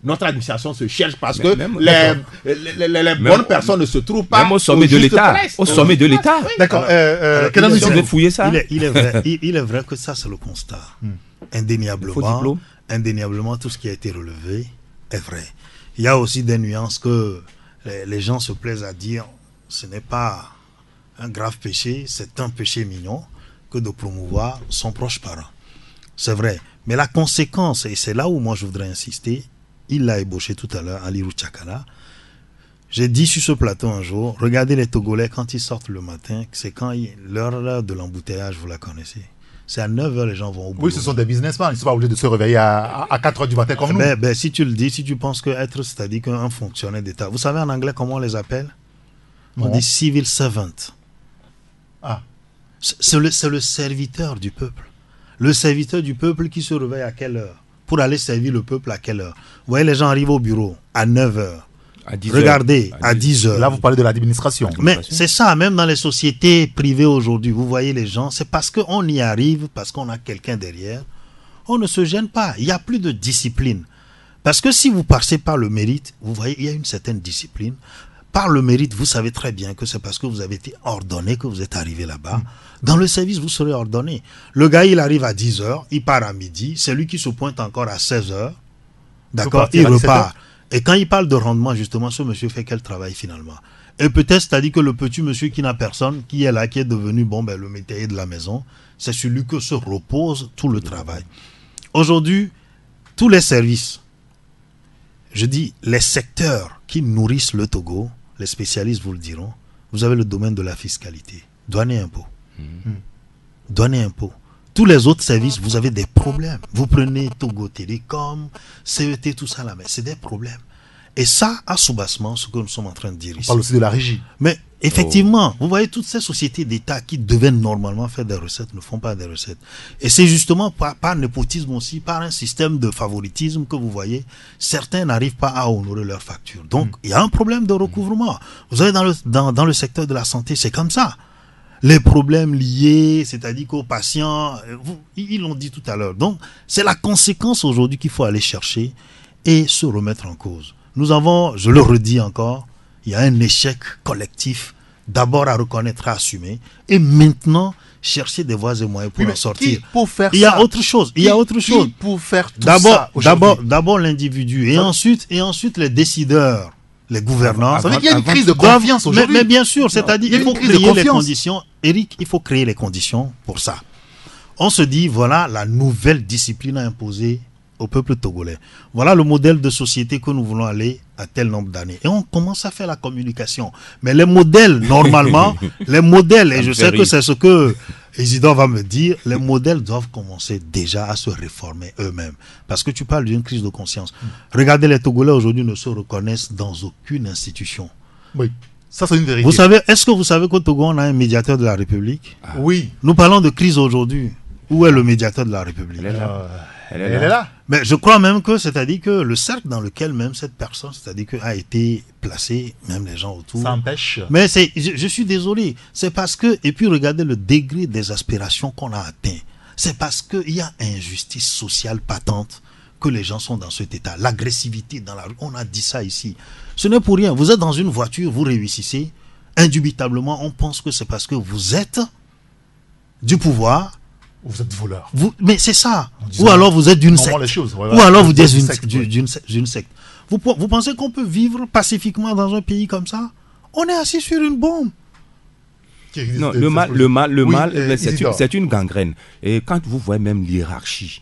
Notre administration se cherche parce que les bonnes personnes ne se trouvent pas même au sommet de l'État. Au sommet de l'État. D'accord. Vous avez fouillé ça. Il est vrai que ça, c'est le constat. Indéniablement, tout ce qui a été relevé est vrai. Il y a aussi des nuances que les gens se plaisent à dire. Ce n'est pas un grave péché, c'est un péché mignon que de promouvoir son proche parent. C'est vrai. Mais la conséquence, et c'est là où moi je voudrais insister, il l'a ébauché tout à l'heure, Aliru Chakala. J'ai dit sur ce plateau un jour, regardez les Togolais quand ils sortent le matin, c'est quand l'heure de l'embouteillage, vous la connaissez. C'est à 9h les gens vont au boulot. Oui, ce sont des businessmen, ils ne sont pas obligés de se réveiller à 4h du matin comme nous. Si tu le dis, si tu penses qu'être, c'est-à-dire qu'un fonctionnaire d'État, vous savez en anglais comment on les appelle? On dit civil servant. Ah. C'est le serviteur du peuple. Le serviteur du peuple qui se réveille à quelle heure? Pour aller servir le peuple à quelle heure? Vous voyez, les gens arrivent au bureau à 9h. Regardez, à 10h. Là, vous parlez de l'administration. Mais c'est ça, même dans les sociétés privées aujourd'hui, vous voyez les gens, c'est parce qu'on y arrive, parce qu'on a quelqu'un derrière, on ne se gêne pas. Il n'y a plus de discipline. Parce que si vous passez par le mérite, vous voyez, il y a une certaine discipline. Par le mérite, vous savez très bien que c'est parce que vous avez été ordonné que vous êtes arrivé là-bas. Dans le service, vous serez ordonné. Le gars, il arrive à 10h, il part à midi, c'est lui qui se pointe encore à 16h. D'accord, il repart. Et quand il parle de rendement, justement, ce monsieur fait quel travail finalement? Et peut-être, c'est-à-dire que le petit monsieur qui n'a personne, qui est là, qui est devenu le métayer de la maison, c'est celui que se repose tout le travail. Aujourd'hui, tous les services, je dis les secteurs qui nourrissent le Togo, les spécialistes vous le diront, vous avez le domaine de la fiscalité, douane et impôts. Douane et impôts. Tous les autres services, vous avez des problèmes. Vous prenez Togo Télécom, CET, tout ça là, mais c'est des problèmes. Et ça a sous-bassement ce que nous sommes en train de dire On ici. parle aussi de la régie. Mais effectivement, vous voyez, toutes ces sociétés d'État qui devaient normalement faire des recettes ne font pas des recettes. Et c'est justement par népotisme aussi, par un système de favoritisme que vous voyez, certains n'arrivent pas à honorer leurs factures. Donc, il y a un problème de recouvrement. Vous savez, dans le secteur de la santé, c'est comme ça. Les problèmes liés, c'est-à-dire qu'aux patients, ils l'ont dit tout à l'heure. Donc, c'est la conséquence aujourd'hui qu'il faut aller chercher et se remettre en cause. Nous avons, je le redis encore, il y a un échec collectif, d'abord à reconnaître, à assumer, et maintenant chercher des voies et moyens pour en sortir. Pour faire Il y a autre chose. Il y a autre chose. Pour faire tout ça D'abord l'individu, et ensuite les décideurs, les gouvernants. Ça veut dire qu'il y a une crise de confiance aujourd'hui. Mais bien sûr, c'est-à-dire il faut créer les conditions. Eric, il faut créer les conditions pour ça. On se dit, voilà la nouvelle discipline à imposer au peuple togolais. Voilà le modèle de société que nous voulons aller à tel nombre d'années. Et on commence à faire la communication. Mais les modèles, normalement, les modèles, et je sais que c'est ce que Isidore va me dire, les modèles doivent commencer déjà à se réformer eux-mêmes. Parce que tu parles d'une crise de conscience. Regardez, les Togolais aujourd'hui ne se reconnaissent dans aucune institution. Oui, ça c'est une vérité. Vous savez, est-ce que vous savez qu'au Togo, on a un médiateur de la République? Oui. Nous parlons de crise aujourd'hui. Où est le médiateur de la République? Elle est là. Mais je crois même que, c'est-à-dire que le cercle dans lequel même cette personne, c'est-à-dire que a été placée, même les gens autour. Ça empêche. Mais je suis désolé. C'est parce que, et puis regardez le degré des aspirations qu'on a atteint. C'est parce qu'il y a injustice sociale patente que les gens sont dans cet état. L'agressivité dans la rue, on a dit ça ici. Ce n'est pour rien. Vous êtes dans une voiture, vous réussissez. Indubitablement, on pense que c'est parce que vous êtes du pouvoir. Vous êtes voleur. Mais c'est ça. Ou alors vous êtes d'une secte. Ou alors vous êtes d'une secte. Vous pensez qu'on peut vivre pacifiquement dans un pays comme ça? On est assis sur une bombe. Non, le mal, c'est une gangrène. Et quand vous voyez même l'hiérarchie,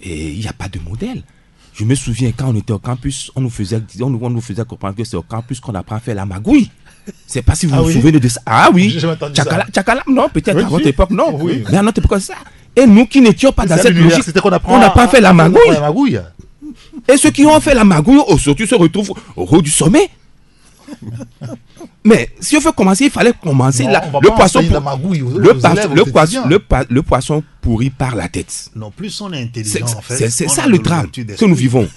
il n'y a pas de modèle. Je me souviens quand on était au campus, on nous faisait comprendre que c'est au campus qu'on apprend à faire la magouille. C'est pas si vous vous souvenez de ça. Ah oui. Tchakala, non, peut-être à votre époque, non. Oui. Mais à notre époque, ça. Et nous qui n'étions pas dans cette logique, on n'a pas fait la magouille. Et ceux qui ont fait la magouille, aujourd'hui, se retrouvent au haut du sommet. Mais si on veut commencer, il fallait commencer là. Le poisson pourri par la tête. Non, plus on est intelligent, en fait. C'est ça le drame que nous vivons.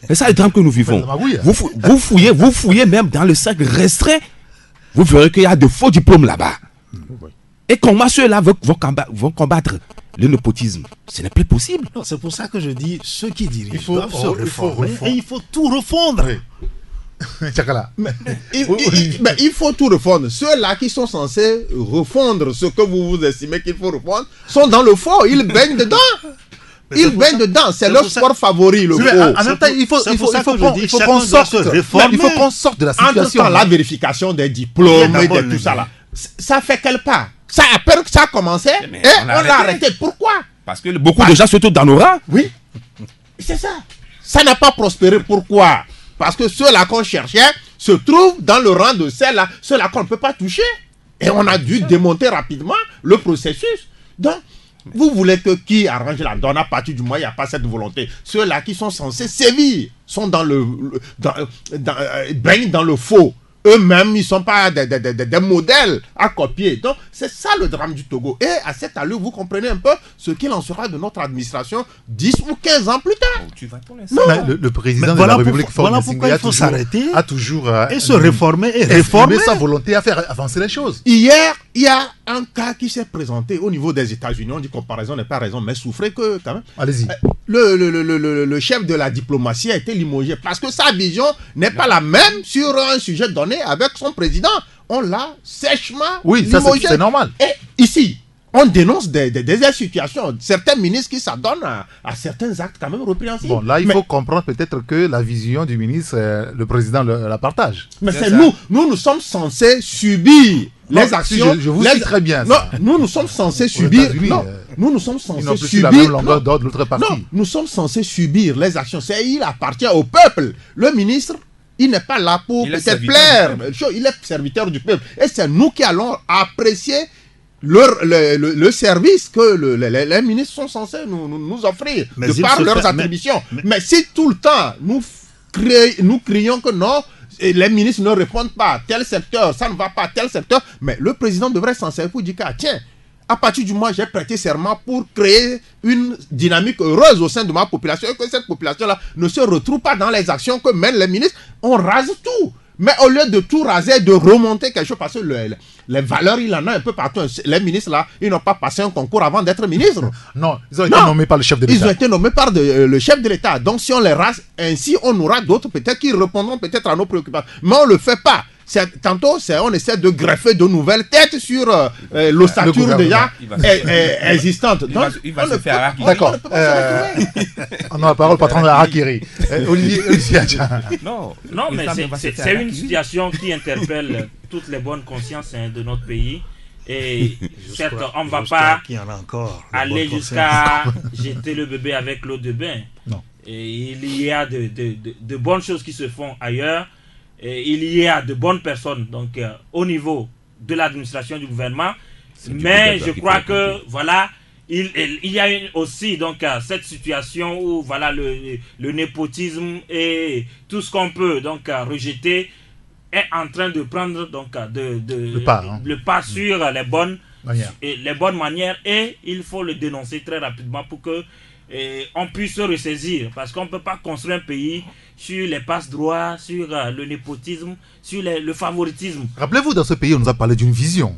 C'est ça le drame que nous vivons. Vous fouillez même dans le cercle restreint, vous verrez qu'il y a de faux diplômes là-bas. Et comment ceux-là vont combattre le népotisme? Ce n'est plus possible. C'est pour ça que je dis, ceux qui dirigent doivent se réformer et il faut tout refondre. Il faut tout refondre. Ceux-là qui sont censés refondre ce que vous estimez qu'il faut refondre sont dans le faux. Ils baignent dedans. Ils baignent dedans. C'est leur sport favori, le faux. En même temps, il faut qu'on sorte de la situation. Entre la vérification des diplômes et de tout ça là. Ça fait quel pas? Ça a peur que ça a commencé et on l'a arrêté. Pourquoi? Parce que beaucoup de gens se trouvent dans nos rangs. Oui, c'est ça. Ça n'a pas prospéré. Pourquoi? Parce que ceux-là qu'on cherchait se trouvent dans le rang de ceux-là qu'on ne peut pas toucher. Et on a dû démonter rapidement le processus. Donc, vous voulez que qui arrange la donne à partir du moment où il n'y a pas cette volonté? Ceux-là qui sont censés sévir sont baignent dans le faux. Eux-mêmes, ils ne sont pas des modèles à copier. Donc, c'est ça le drame du Togo. Et à cette allure, vous comprenez un peu ce qu'il en sera de notre administration 10 ou 15 ans plus tard. Le président de la République, voilà pourquoi il faut s'arrêter a toujours et se réformer et réformer sa volonté à faire avancer les choses. Hier, il y a un cas qui s'est présenté au niveau des États-Unis. On dit comparaison n'est pas raison, mais souffrez que quand même. Allez-y. Le chef de la diplomatie a été limogé parce que sa vision n'est pas la même sur un sujet donné avec son président. On l'a sèchement limogé. Ça c'est normal. Et ici, on dénonce des situations. Certains ministres qui s'adonnent à certains actes quand même répréhensibles. Bon, là, il faut comprendre peut-être que la vision du ministre, le président la partage. Mais c'est nous sommes censés subir les actions. Je vous dis très bien ça. Non, nous sommes censés subir. Nous sommes censés subir. Nous sommes censés subir les actions. Il appartient au peuple. Le ministre, il n'est pas là pour peut-être plaire. Il est serviteur du peuple. Et c'est nous qui allons apprécier le service que les ministres sont censés nous offrir de par leurs attributions. Mais si tout le temps nous crions que non, et les ministres ne répondent pas, tel secteur, ça ne va pas, tel secteur, mais le président devrait s'en servir pour dire que, tiens, à partir du moment où j'ai prêté serment pour créer une dynamique heureuse au sein de ma population, et que cette population-là ne se retrouve pas dans les actions que mènent les ministres, on rase tout. Mais au lieu de tout raser, de remonter quelque chose, parce que les valeurs, il en a un peu partout. Les ministres, là, ils n'ont pas passé un concours avant d'être ministres. Non, ils ont été nommés par le chef de l'État. Ils ont été nommés par le chef de l'État. Donc, si on les rase, ainsi, on aura d'autres, peut-être, qui répondront peut-être à nos préoccupations. Mais on ne le fait pas. Tantôt, on essaie de greffer de nouvelles têtes sur l'ossature déjà existante. Donc, il va se faire harakiri. D'accord. On a la parole, patron de harakiri. Olivier Non, mais c'est une situation qui interpelle toutes les bonnes consciences de notre pays. Et certes, on ne va pas aller jusqu'à jeter le bébé avec l'eau de bain. Non. Et il y a de bonnes choses qui se font ailleurs. Et il y a de bonnes personnes donc au niveau de l'administration du gouvernement, mais je crois que voilà, il y a aussi donc cette situation où voilà le népotisme et tout ce qu'on peut donc rejeter est en train de prendre donc le pas sur les bonnes manières, et il faut le dénoncer très rapidement pour que on puisse se ressaisir, parce qu'on ne peut pas construire un pays sur les passe-droits, sur le népotisme, sur le favoritisme. Rappelez-vous, dans ce pays, on nous a parlé d'une vision.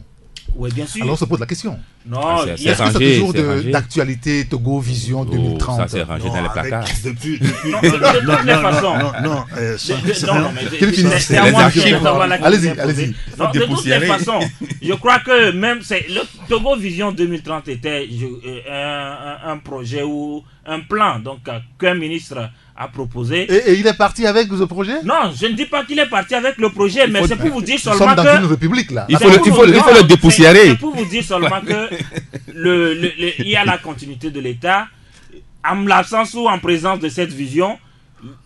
Oui, bien sûr. Alors on se pose la question. Non, il y a toujours d'actualité, Togo Vision 2030. Ça s'est rangé dans les placards. Depuis non, de toutes les façons. Allez-y. De toutes les façons, je crois que même le Togo Vision 2030 était un projet ou un plan donc qu'un ministre a proposé. Et il est parti avec ce projet? Non, je ne dis pas qu'il est parti avec le projet, mais c'est pour vous dire seulement que... Nous sommes dans une république, là. Il faut le dépoussiérer. C'est pour vous dire seulement que il y a la continuité de l'État. En l'absence ou en présence de cette vision,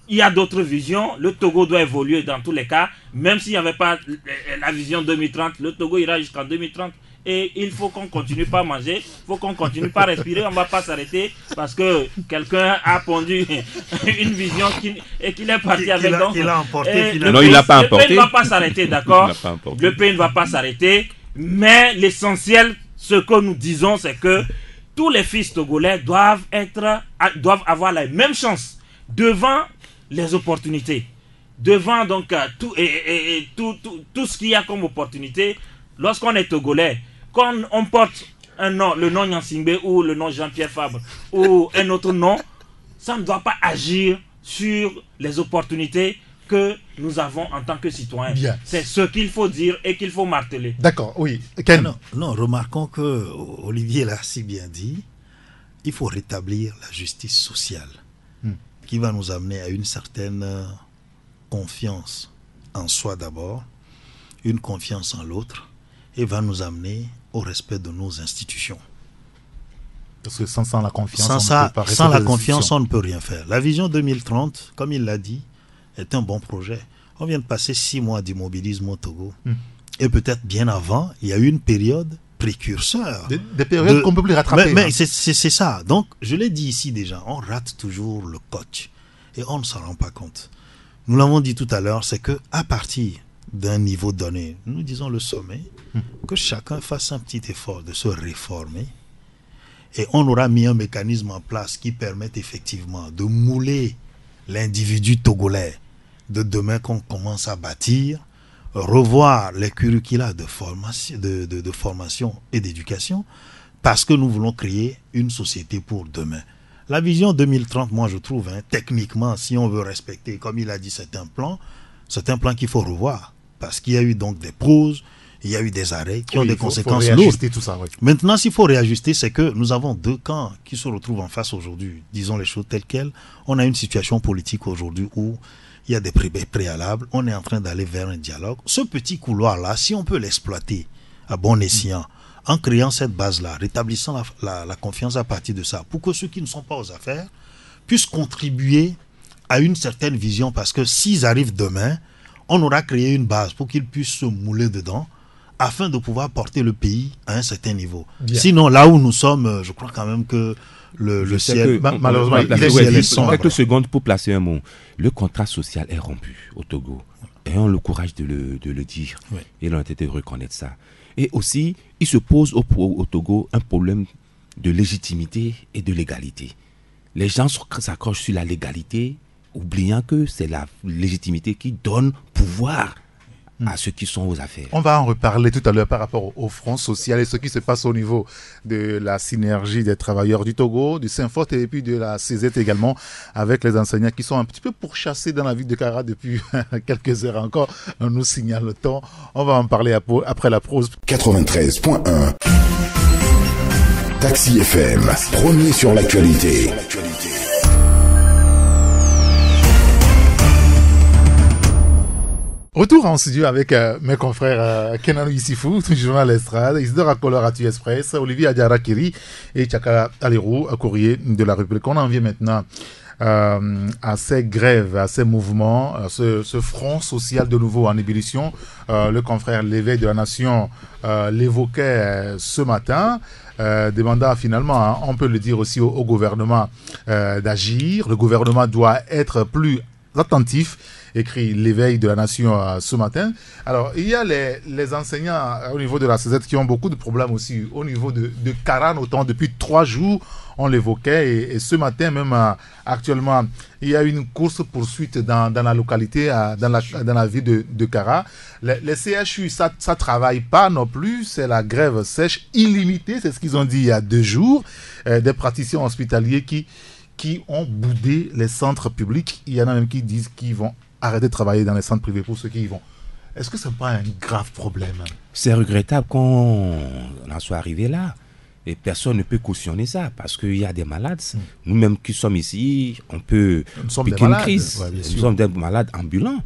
il y a d'autres visions. Le Togo doit évoluer dans tous les cas. Même s'il n'y avait pas la vision 2030, le Togo ira jusqu'en 2030. Et il faut qu'on continue pas à manger, il faut qu'on continue pas à respirer, on ne va pas s'arrêter parce que quelqu'un a pondu une vision et qu'il est parti avec. Il a emporté. Non, il l'a pas emporté. Le pays ne va pas s'arrêter, d'accord? Le pays ne va pas s'arrêter, mais l'essentiel, ce que nous disons, c'est que tous les fils togolais doivent avoir la même chance devant les opportunités, devant donc tout ce qu'il y a comme opportunité. Lorsqu'on est togolais, quand on porte un nom, le nom Nyansingbe ou le nom Jean-Pierre Fabre ou un autre nom, ça ne doit pas agir sur les opportunités que nous avons en tant que citoyens. Bien. C'est ce qu'il faut dire et qu'il faut marteler. D'accord, oui. Ken. Non, remarquons que Olivier l'a si bien dit, il faut rétablir la justice sociale qui va nous amener à une certaine confiance en soi d'abord, une confiance en l'autre, et va nous amener au respect de nos institutions. Parce que sans la confiance, on ne peut rien faire. La vision 2030, comme il l'a dit, est un bon projet. On vient de passer 6 mois d'immobilisme au Togo. Et peut-être bien avant, il y a eu une période précurseur. Des périodes qu'on ne peut plus rattraper. Mais c'est ça. Donc, je l'ai dit ici déjà, on rate toujours le coach. Et on ne s'en rend pas compte. Nous l'avons dit tout à l'heure, c'est qu'à partir d'un niveau donné, nous disons le sommet, que chacun fasse un petit effort de se réformer, et on aura mis un mécanisme en place qui permette effectivement de mouler l'individu togolais de demain qu'on commence à bâtir, revoir les curricula de formation et d'éducation, parce que nous voulons créer une société pour demain. La vision 2030, moi je trouve, techniquement, si on veut respecter, comme il a dit, c'est un plan qu'il faut revoir. Parce qu'il y a eu donc des pauses, il y a eu des arrêts qui ont des conséquences lourdes. Tout ça, oui. Maintenant, s'il faut réajuster, c'est que nous avons 2 camps qui se retrouvent en face aujourd'hui. Disons les choses telles quelles. On a une situation politique aujourd'hui où il y a des préalables. On est en train d'aller vers un dialogue. Ce petit couloir-là, si on peut l'exploiter à bon escient, en créant cette base-là, rétablissant la confiance à partir de ça, pour que ceux qui ne sont pas aux affaires puissent contribuer à une certaine vision, parce que s'ils arrivent demain, on aura créé une base pour qu'ils puissent se mouler dedans afin de pouvoir porter le pays à un certain niveau. Bien. Sinon, là où nous sommes, je crois quand même que le ciel. Malheureusement, quelques secondes pour placer un mot. Le contrat social est rompu au Togo. Et on a le courage de le dire. Oui. Et l'honnêteté de reconnaître ça. Et aussi, il se pose au Togo un problème de légitimité et de légalité. Les gens s'accrochent sur la légalité, oubliant que c'est la légitimité qui donne pouvoir à ceux qui sont aux affaires. On va en reparler tout à l'heure par rapport au Front social et ce qui se passe au niveau de la synergie des travailleurs du Togo, du Saint-Fort et puis de la CZ également, avec les enseignants qui sont un petit peu pourchassés dans la ville de Kara depuis quelques heures encore. On nous signale le temps. On va en parler après la pause. 93.1 Taxi FM, premier sur l'actualité. Retour en studio avec mes confrères Kenan Issifou, journal à l'estrade, Isidore Akolor à Express, Olivier Adiarakiri et Tchaka Alérou, courrier de la République. On en vient maintenant à ces grèves, à ces mouvements, à ce front social de nouveau en ébullition. Le confrère L'éveil de la Nation l'évoquait ce matin, demandant finalement, on peut le dire aussi au gouvernement d'agir. Le gouvernement doit être plus attentif, écrit L'éveil de la Nation ce matin. Alors, il y a les enseignants au niveau de la CZ qui ont beaucoup de problèmes aussi, au niveau de Kara, notamment depuis 3 jours, on l'évoquait, et ce matin même, actuellement, il y a une course-poursuite dans la localité, dans la ville de Kara. Les CHU, ça travaille pas non plus, c'est la grève sèche illimitée, c'est ce qu'ils ont dit il y a 2 jours, des praticiens hospitaliers qui ont boudé les centres publics. Il y en a même qui disent qu'ils vont arrêter de travailler dans les centres privés pour ceux qui y vont. Est-ce que ce n'est pas un grave problème? C'est regrettable qu'on en soit arrivé là. Et personne ne peut cautionner ça parce qu'il y a des malades. Nous-mêmes qui sommes ici, on peut piquer une crise. Ouais, nous sommes des malades ambulants,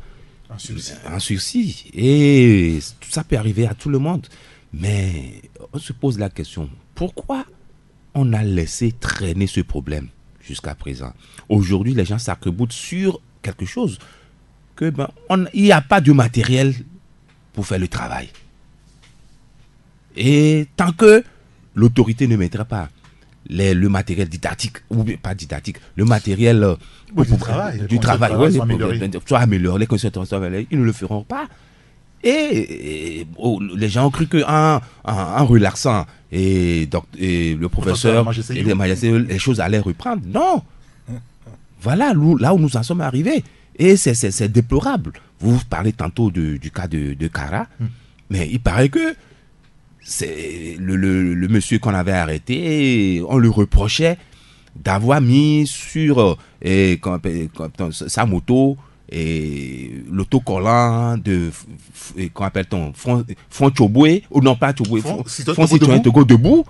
en sursis. Et tout ça peut arriver à tout le monde. Mais on se pose la question, pourquoi on a laissé traîner ce problème jusqu'à présent? Aujourd'hui, les gens s'arc-boutent sur quelque chose que il n'y a pas de matériel pour faire le travail. Et tant que l'autorité ne mettra pas le matériel didactique, ou pas didactique, le matériel du travail soit amélioré, les conditions de travail, ils ne le feront pas. Et les gens ont cru qu'en relaxant et le professeur et les choses allaient reprendre. Non. Voilà là où nous en sommes arrivés. Et c'est déplorable. Vous parlez tantôt du cas de Kara, mais il paraît que c'est le monsieur qu'on avait arrêté, on lui reprochait d'avoir mis sur sa moto et l'autocollant de qu'on appelle-t-on Front Tchoboué, ou non pas Tchoboué, Front Citoyen Togo debout,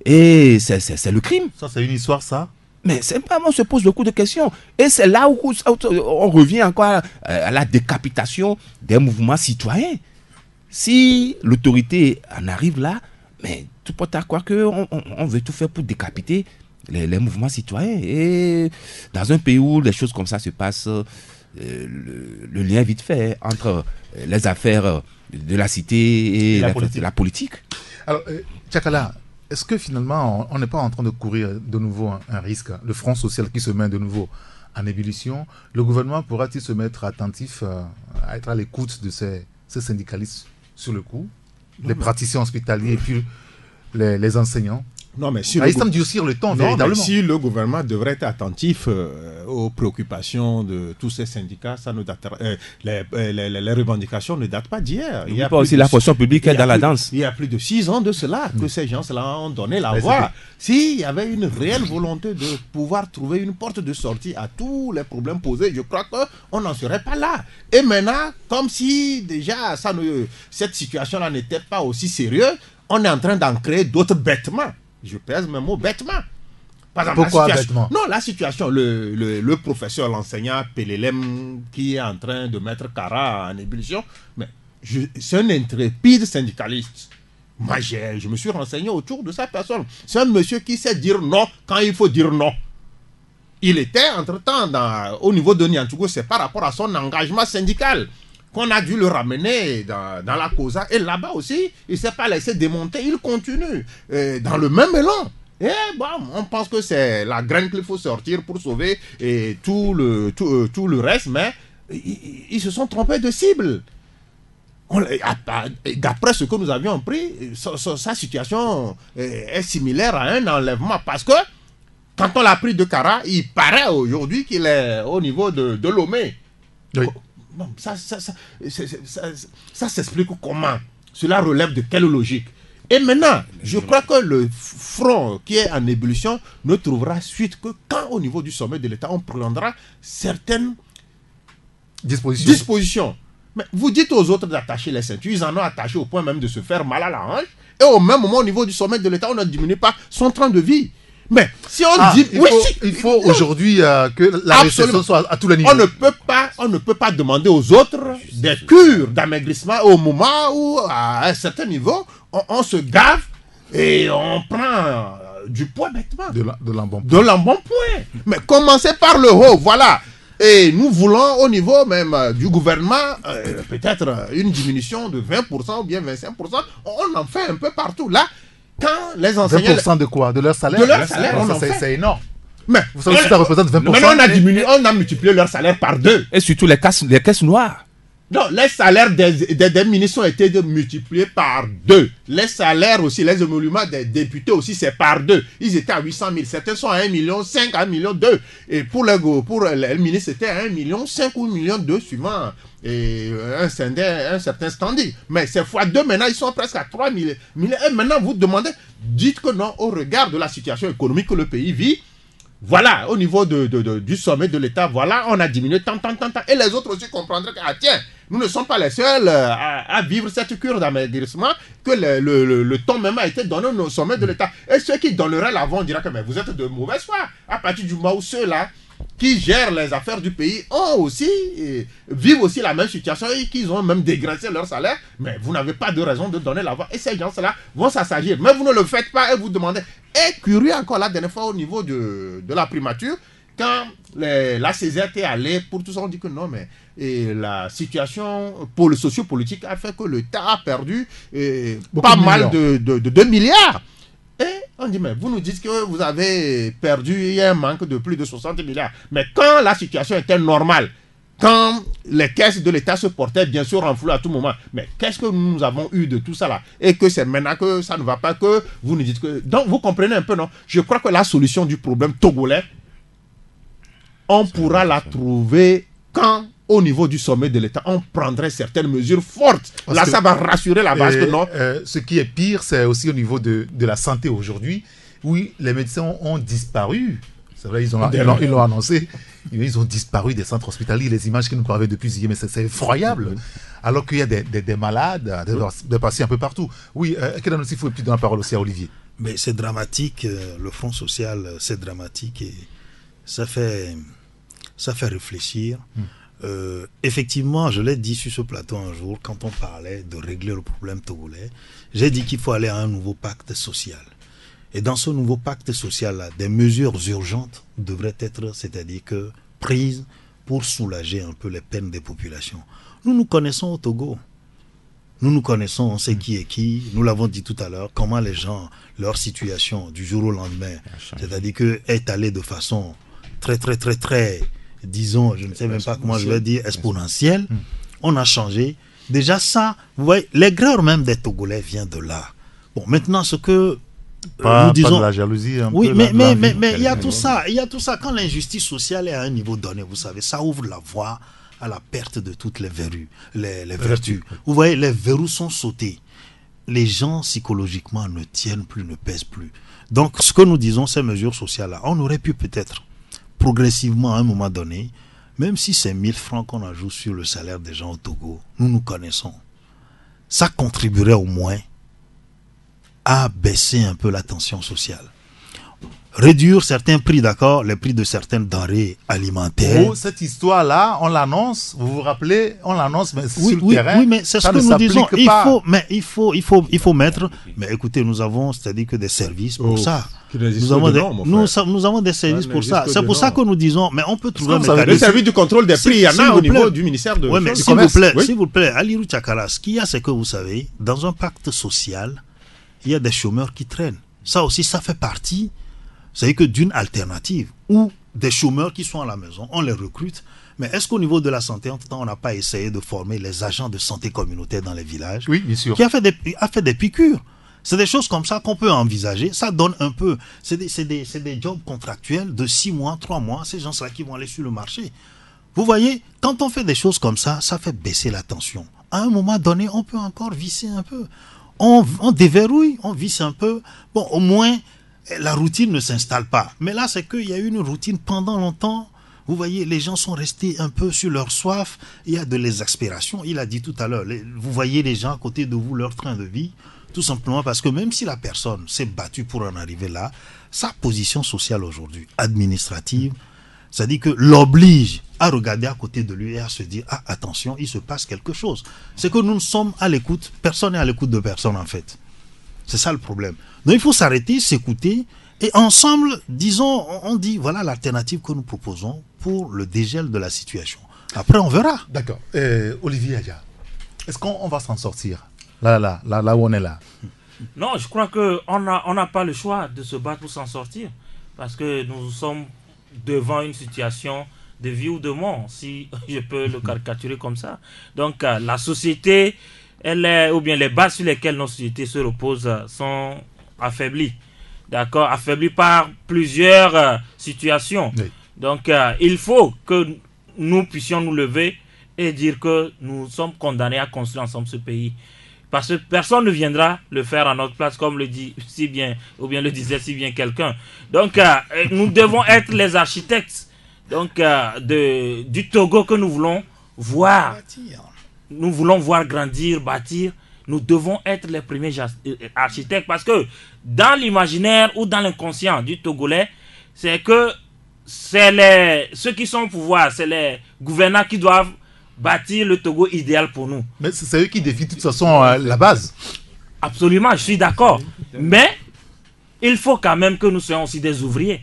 et c'est le crime. Ça, c'est une histoire, ça. Mais simplement, on se pose beaucoup de questions. Et c'est là où on revient encore à la décapitation des mouvements citoyens. Si l'autorité en arrive là, mais tout porte à croire qu'on veut tout faire pour décapiter les mouvements citoyens. Et dans un pays où les choses comme ça se passent, le lien est vite fait entre les affaires de la cité et la politique. Alors, Tchakala, est-ce que finalement, on n'est pas en train de courir de nouveau un risque? Le front social qui se met de nouveau en ébullition, le gouvernement pourra-t-il se mettre attentif, à être à l'écoute de ces syndicalistes sur le coup, les praticiens hospitaliers et puis les enseignants? Non, mais si durcir le temps, véritablement. Si le gouvernement devrait être attentif aux préoccupations de tous ces syndicats, ça ne date, les revendications ne datent pas d'hier. Il n'y a pas aussi la fonction publique dans la danse. Il y a plus de 6 ans de cela que ces gens-là ont donné la voix. S'il y avait une réelle volonté de pouvoir trouver une porte de sortie à tous les problèmes posés, je crois qu'on n'en serait pas là. Et maintenant, comme si déjà cette situation-là n'était pas aussi sérieuse, on est en train d'en créer d'autres bêtement. Je pèse mes mots bêtement. Par exemple, pourquoi bêtement? Non, la situation, le professeur, l'enseignant Pelelem qui est en train de mettre Kara en ébullition, mais c'est un intrépide syndicaliste. Moi, je me suis renseigné autour de sa personne. C'est un monsieur qui sait dire non quand il faut dire non. Il était entre-temps au niveau de Niantougo, c'est par rapport à son engagement syndical qu'on a dû le ramener dans la causa. Et là-bas aussi, il ne s'est pas laissé démonter, il continue dans le même élan. Et bon, on pense que c'est la graine qu'il faut sortir pour sauver et tout le reste, mais ils se sont trompés de cible. D'après ce que nous avions pris, sa situation est similaire à un enlèvement parce que quand on l'a pris de Kara, il paraît aujourd'hui qu'il est au niveau de Lomé. Oui. Non, ça s'explique comment? Cela relève de quelle logique? Et maintenant, je crois que le front qui est en ébullition ne trouvera suite que quand au niveau du sommet de l'État, on prendra certaines dispositions. Mais vous dites aux autres d'attacher les ceintures, ils en ont attaché au point même de se faire mal à la hanche. Et au même moment, au niveau du sommet de l'État, on ne diminue pas son train de vie. Mais si on dit... Il faut aujourd'hui que la récession soit à tous les niveaux. On ne peut pas demander aux autres des cures d'amaigrissement au moment où, à un certain niveau, on se gave et on prend du poids bêtement. De l'embonpoint. De l'embonpoint. Mais commencez par le haut, voilà. Et nous voulons au niveau même du gouvernement peut-être une diminution de 20% ou bien 25%. On en fait un peu partout. Là, quand les enseignants... 20% de quoi? De leur salaire? De leur salaire, on en fait. C'est énorme. Mais vous savez si ça représente 20%? Maintenant, on a multiplié leur salaire par 2. Et surtout les caisses noires. Non, les salaires des ministres ont été multipliés par 2. Les salaires aussi, les émoluments des députés aussi, c'est par 2. Ils étaient à 800 000. Certains sont à 1,5 million, à 1,2 million. Et pour les ministres, c'était à 1,5 million ou 1,2 million suivant un certain standing. Mais c'est fois 2, maintenant, ils sont presque à 3 millions. Et maintenant, vous demandez, dites que non, au regard de la situation économique que le pays vit, voilà, au niveau du sommet de l'État, voilà, on a diminué tant. Et les autres aussi comprendraient que, tiens, nous ne sommes pas les seuls à vivre cette cure d'amaigrissement, que le ton même a été donné au sommet de l'État. Et ceux qui donneraient l'avant diraient que mais vous êtes de mauvaise foi. À partir du moment où ceux-là qui gèrent les affaires du pays vivent aussi la même situation et qu'ils ont même dégraissé leur salaire, mais vous n'avez pas de raison de donner l'avant. Et ces gens-là vont s'assagir. Mais vous ne le faites pas et vous demandez. Et curieux encore la dernière fois au niveau de la primature, quand la CESER est allée pour tout ça, on dit que non, mais la situation socio-politique a fait que l'État a perdu pas mal de 2 milliards. Et on dit, mais vous nous dites que vous avez perdu, il y a un manque de plus de 60 milliards. Mais quand la situation était normale, quand les caisses de l'État se portaient bien sûr en flou à tout moment, mais qu'est-ce que nous avons eu de tout ça là? Et que c'est maintenant que ça ne va pas, que vous nous dites que... Donc vous comprenez un peu, non? Je crois que la solution du problème togolais, on pourra la trouver quand, au niveau du sommet de l'État, on prendrait certaines mesures fortes. Là, ça va rassurer la base que non. Ce qui est pire, c'est aussi au niveau de la santé aujourd'hui. Oui, les médecins ont disparu. C'est vrai, ils l'ont annoncé. Ils ont disparu des centres hospitaliers. Les images que nous avons depuis hier, mais c'est effroyable. Alors qu'il y a des malades, des patients un peu partout. Oui, Kedan aussi, il faut plus donner la parole aussi à Olivier. Mais c'est dramatique. Le Front social, c'est dramatique. Et ça fait réfléchir. Effectivement, je l'ai dit sur ce plateau un jour, quand on parlait de régler le problème togolais, j'ai dit qu'il faut aller à un nouveau pacte social. Et dans ce nouveau pacte social-là, des mesures urgentes devraient être, c'est-à-dire que prises pour soulager un peu les peines des populations. Nous nous connaissons au Togo. Nous nous connaissons, on sait qui est qui. Nous l'avons dit tout à l'heure, comment les gens, leur situation du jour au lendemain, c'est-à-dire que est allée de façon très, disons, je ne sais même pas comment je vais dire, exponentielle. On a changé. Déjà ça, vous voyez, l'aigreur même des Togolais vient de là. Bon, maintenant ce que nous disons... Pas de la jalousie. Oui, mais il y a tout ça. Il y a tout ça. Quand l'injustice sociale est à un niveau donné, vous savez, ça ouvre la voie à la perte de toutes les vertus. Les vertus. Vous voyez, les verrous sont sautés. Les gens, psychologiquement, ne tiennent plus, ne pèsent plus. Donc, ce que nous disons, ces mesures sociales-là, on aurait pu peut-être progressivement à un moment donné, même si c'est 1000 francs qu'on ajoute sur le salaire des gens au Togo, nous connaissons, ça contribuerait au moins à baisser un peu la tension sociale. Réduire certains prix, d'accord, les prix de certaines denrées alimentaires. Oh, cette histoire-là, on l'annonce, vous vous rappelez, on l'annonce, mais sur le terrain, oui, mais c'est ce que nous disons. Il faut mettre, mais écoutez, nous avons, c'est-à-dire que des services pour ça. Nous avons des services pour ça. C'est pour ça que nous disons, mais on peut trouver un mécanisme. Le service du contrôle des prix, il y en a au niveau du ministère de mais s'il vous plaît, Alirou Tchakara, ce qu'il y a, c'est que vous savez, dans un pacte social, il y a des chômeurs qui traînent. Ça aussi, ça fait partie, c'est-à-dire que d'une alternative, ou des chômeurs qui sont à la maison, on les recrute. Mais est-ce qu'au niveau de la santé, en tout temps, on n'a pas essayé de former les agents de santé communautaire dans les villages? Oui, bien sûr. Qui a fait des piqûres. C'est des choses comme ça qu'on peut envisager. Ça donne un peu. C'est des jobs contractuels de 6 mois, 3 mois. Ces gens-là qui vont aller sur le marché. Vous voyez, quand on fait des choses comme ça, ça fait baisser la tension. À un moment donné, on peut encore visser un peu. On déverrouille, on visse un peu. Bon, au moins, la routine ne s'installe pas. Mais là, c'est qu'il y a eu une routine pendant longtemps. Vous voyez, les gens sont restés un peu sur leur soif. Il y a de l'exaspération. Il a dit tout à l'heure, vous voyez les gens à côté de vous, leur train de vie, tout simplement parce que même si la personne s'est battue pour en arriver là, sa position sociale aujourd'hui, administrative, ça dit que l'oblige à regarder à côté de lui et à se dire, ah, attention, il se passe quelque chose. C'est que nous sommes à l'écoute, personne n'est à l'écoute de personne en fait. C'est ça le problème. Donc il faut s'arrêter, s'écouter, et ensemble, disons, on dit, voilà l'alternative que nous proposons pour le dégel de la situation. Après, on verra. D'accord. Olivier Aya, est-ce qu'on va s'en sortir là où on est là? Non, je crois qu'on n'a pas le choix de se battre pour s'en sortir. Parce que nous sommes devant une situation de vie ou de mort, si je peux le caricaturer comme ça. Donc, la société, ou bien les bases sur lesquelles nos sociétés se reposent sont affaiblies. D'accord, affaibli par plusieurs situations. Oui. Donc, il faut que nous puissions nous lever et dire que nous sommes condamnés à construire ensemble ce pays. Parce que personne ne viendra le faire à notre place, comme le dit si bien, ou bien le disait si bien quelqu'un. Donc, nous devons être les architectes donc, du Togo que nous voulons voir. Nous voulons voir grandir, bâtir. Nous devons être les premiers architectes parce que dans l'imaginaire ou dans l'inconscient du Togolais, c'est que c'est ceux qui sont au pouvoir, c'est les gouvernants qui doivent bâtir le Togo idéal pour nous. Mais c'est eux qui défient de toute façon la base. Absolument, je suis d'accord. Mais il faut quand même que nous soyons aussi des ouvriers.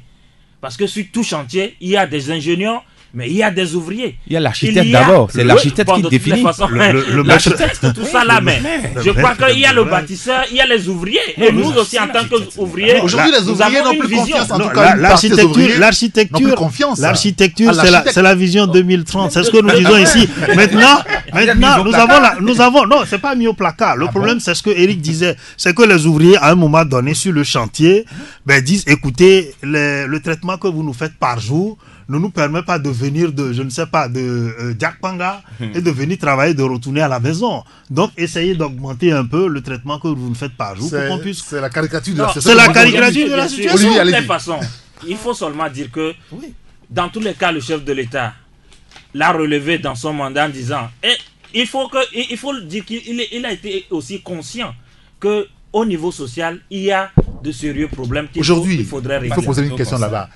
Parce que sur tout chantier, il y a des ingénieurs, mais il y a des ouvriers. Il y a l'architecte d'abord, c'est l'architecte qui définit. L'architecte, tout ça là, mais je crois qu'il y a le bâtisseur, il y a les ouvriers. Et nous aussi, en tant qu'ouvriers, aujourd'hui, les ouvriers n'ont plus confiance. En tout cas, l'architecture, c'est la vision 2030. C'est ce que nous disons ici. Maintenant, nous avons, non, c'est pas mis au placard. Le problème, c'est ce que Eric disait, c'est que les ouvriers, à un moment donné, sur le chantier, disent, écoutez, le traitement que vous nous faites par jour ne nous permet pas de venir de, je ne sais pas, de Diakpanga et de venir travailler, de retourner à la maison. Donc, essayez d'augmenter un peu le traitement que vous nous faites par jour pour qu'on puisse... C'est la caricature de la situation. C'est la caricature de la situation. De toute façon, il faut seulement dire que, dans tous les cas, le chef de l'État l'a relevé dans son mandat en disant, et il faut dire qu'il a été aussi conscient que au niveau social, il y a de sérieux problèmes qu'il faudrait régler. Il faut poser une question là-bas.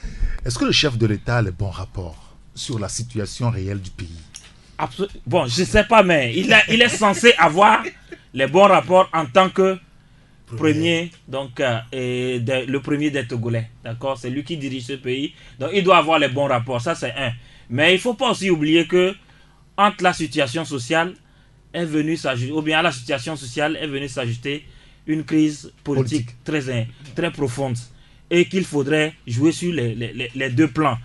Est-ce que le chef de l'État a les bons rapports sur la situation réelle du pays? Bon, je ne sais pas, mais il est censé avoir les bons rapports en tant que premier, donc le premier des Togolais. D'accord? C'est lui qui dirige ce pays. Donc, il doit avoir les bons rapports. Ça, c'est un. Mais il ne faut pas aussi oublier que entre la situation sociale est venue s'ajouter, ou bien à la situation sociale est venue s'ajouter une crise politique très profonde. Et qu'il faudrait jouer sur les deux plans.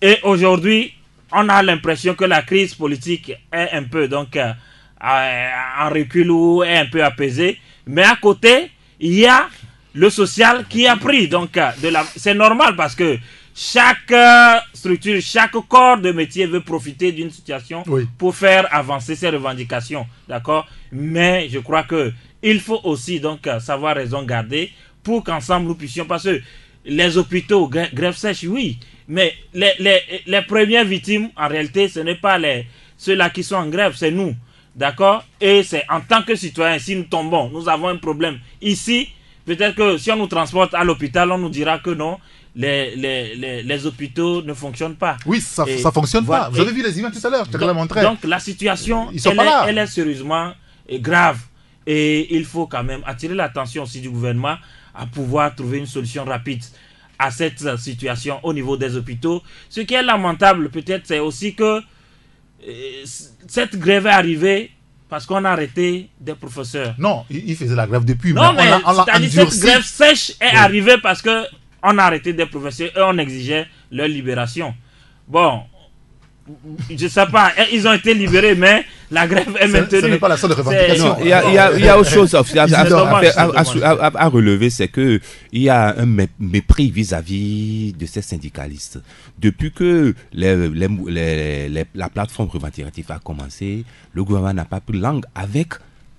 Et aujourd'hui, on a l'impression que la crise politique est un peu donc en recul ou est un peu apaisée. Mais à côté, il y a le social qui a pris. Donc, c'est normal parce que chaque structure, chaque corps de métier veut profiter d'une situation pour faire avancer ses revendications. D'accord? Mais je crois qu'il faut aussi donc savoir raison garder pour qu'ensemble nous puissions, parce que les hôpitaux, grève sèche, oui, mais les premières victimes, en réalité, ce n'est pas ceux-là qui sont en grève, c'est nous, d'accord? Et c'est en tant que citoyens, si nous tombons, nous avons un problème. Ici, peut-être que si on nous transporte à l'hôpital, on nous dira que non, les hôpitaux ne fonctionnent pas. Oui, ça ne fonctionne pas. Vous avez vu les images tout à l'heure, je te l'ai montré. Donc la situation, elle est sérieusement grave. Et il faut quand même attirer l'attention aussi du gouvernement à pouvoir trouver une solution rapide à cette situation au niveau des hôpitaux. Ce qui est lamentable peut-être, c'est aussi que cette grève est arrivée parce qu'on a arrêté des professeurs. Non, il faisait la grève depuis, Non, mais on l'a c'est-à-dire endurci. cette grève sèche est arrivée parce que on a arrêté des professeurs et on exigeait leur libération. Bon, je sais pas, ils ont été libérés, mais la grève est maintenue. Ce n'est pas la seule revendication. Non, il y a autre chose à relever, c'est que il y a un mépris vis-à-vis de ces syndicalistes. Depuis que la plateforme revendicative a commencé, le gouvernement n'a pas pris langue avec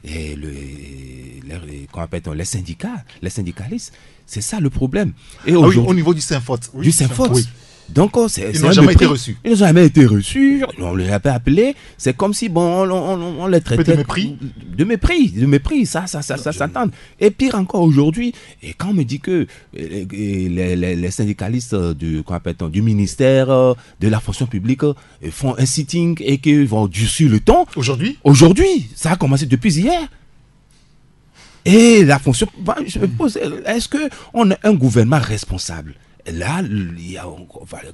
les syndicats, les syndicalistes. C'est ça le problème. Et oui, au niveau du Synfot. Du Synfot. Oui. Donc, ils n'ont jamais été reçus. Ils n'ont jamais été reçus. On les a pas appelés. C'est comme si on les traitait de mépris. Ça s'entend. Et pire encore aujourd'hui. Et quand on me dit que les syndicalistes du ministère de la fonction publique font un sitting et qu'ils vont durcir le ton. Aujourd'hui, ça a commencé depuis hier. Et la fonction, je me pose, est-ce qu'on a un gouvernement responsable? Là,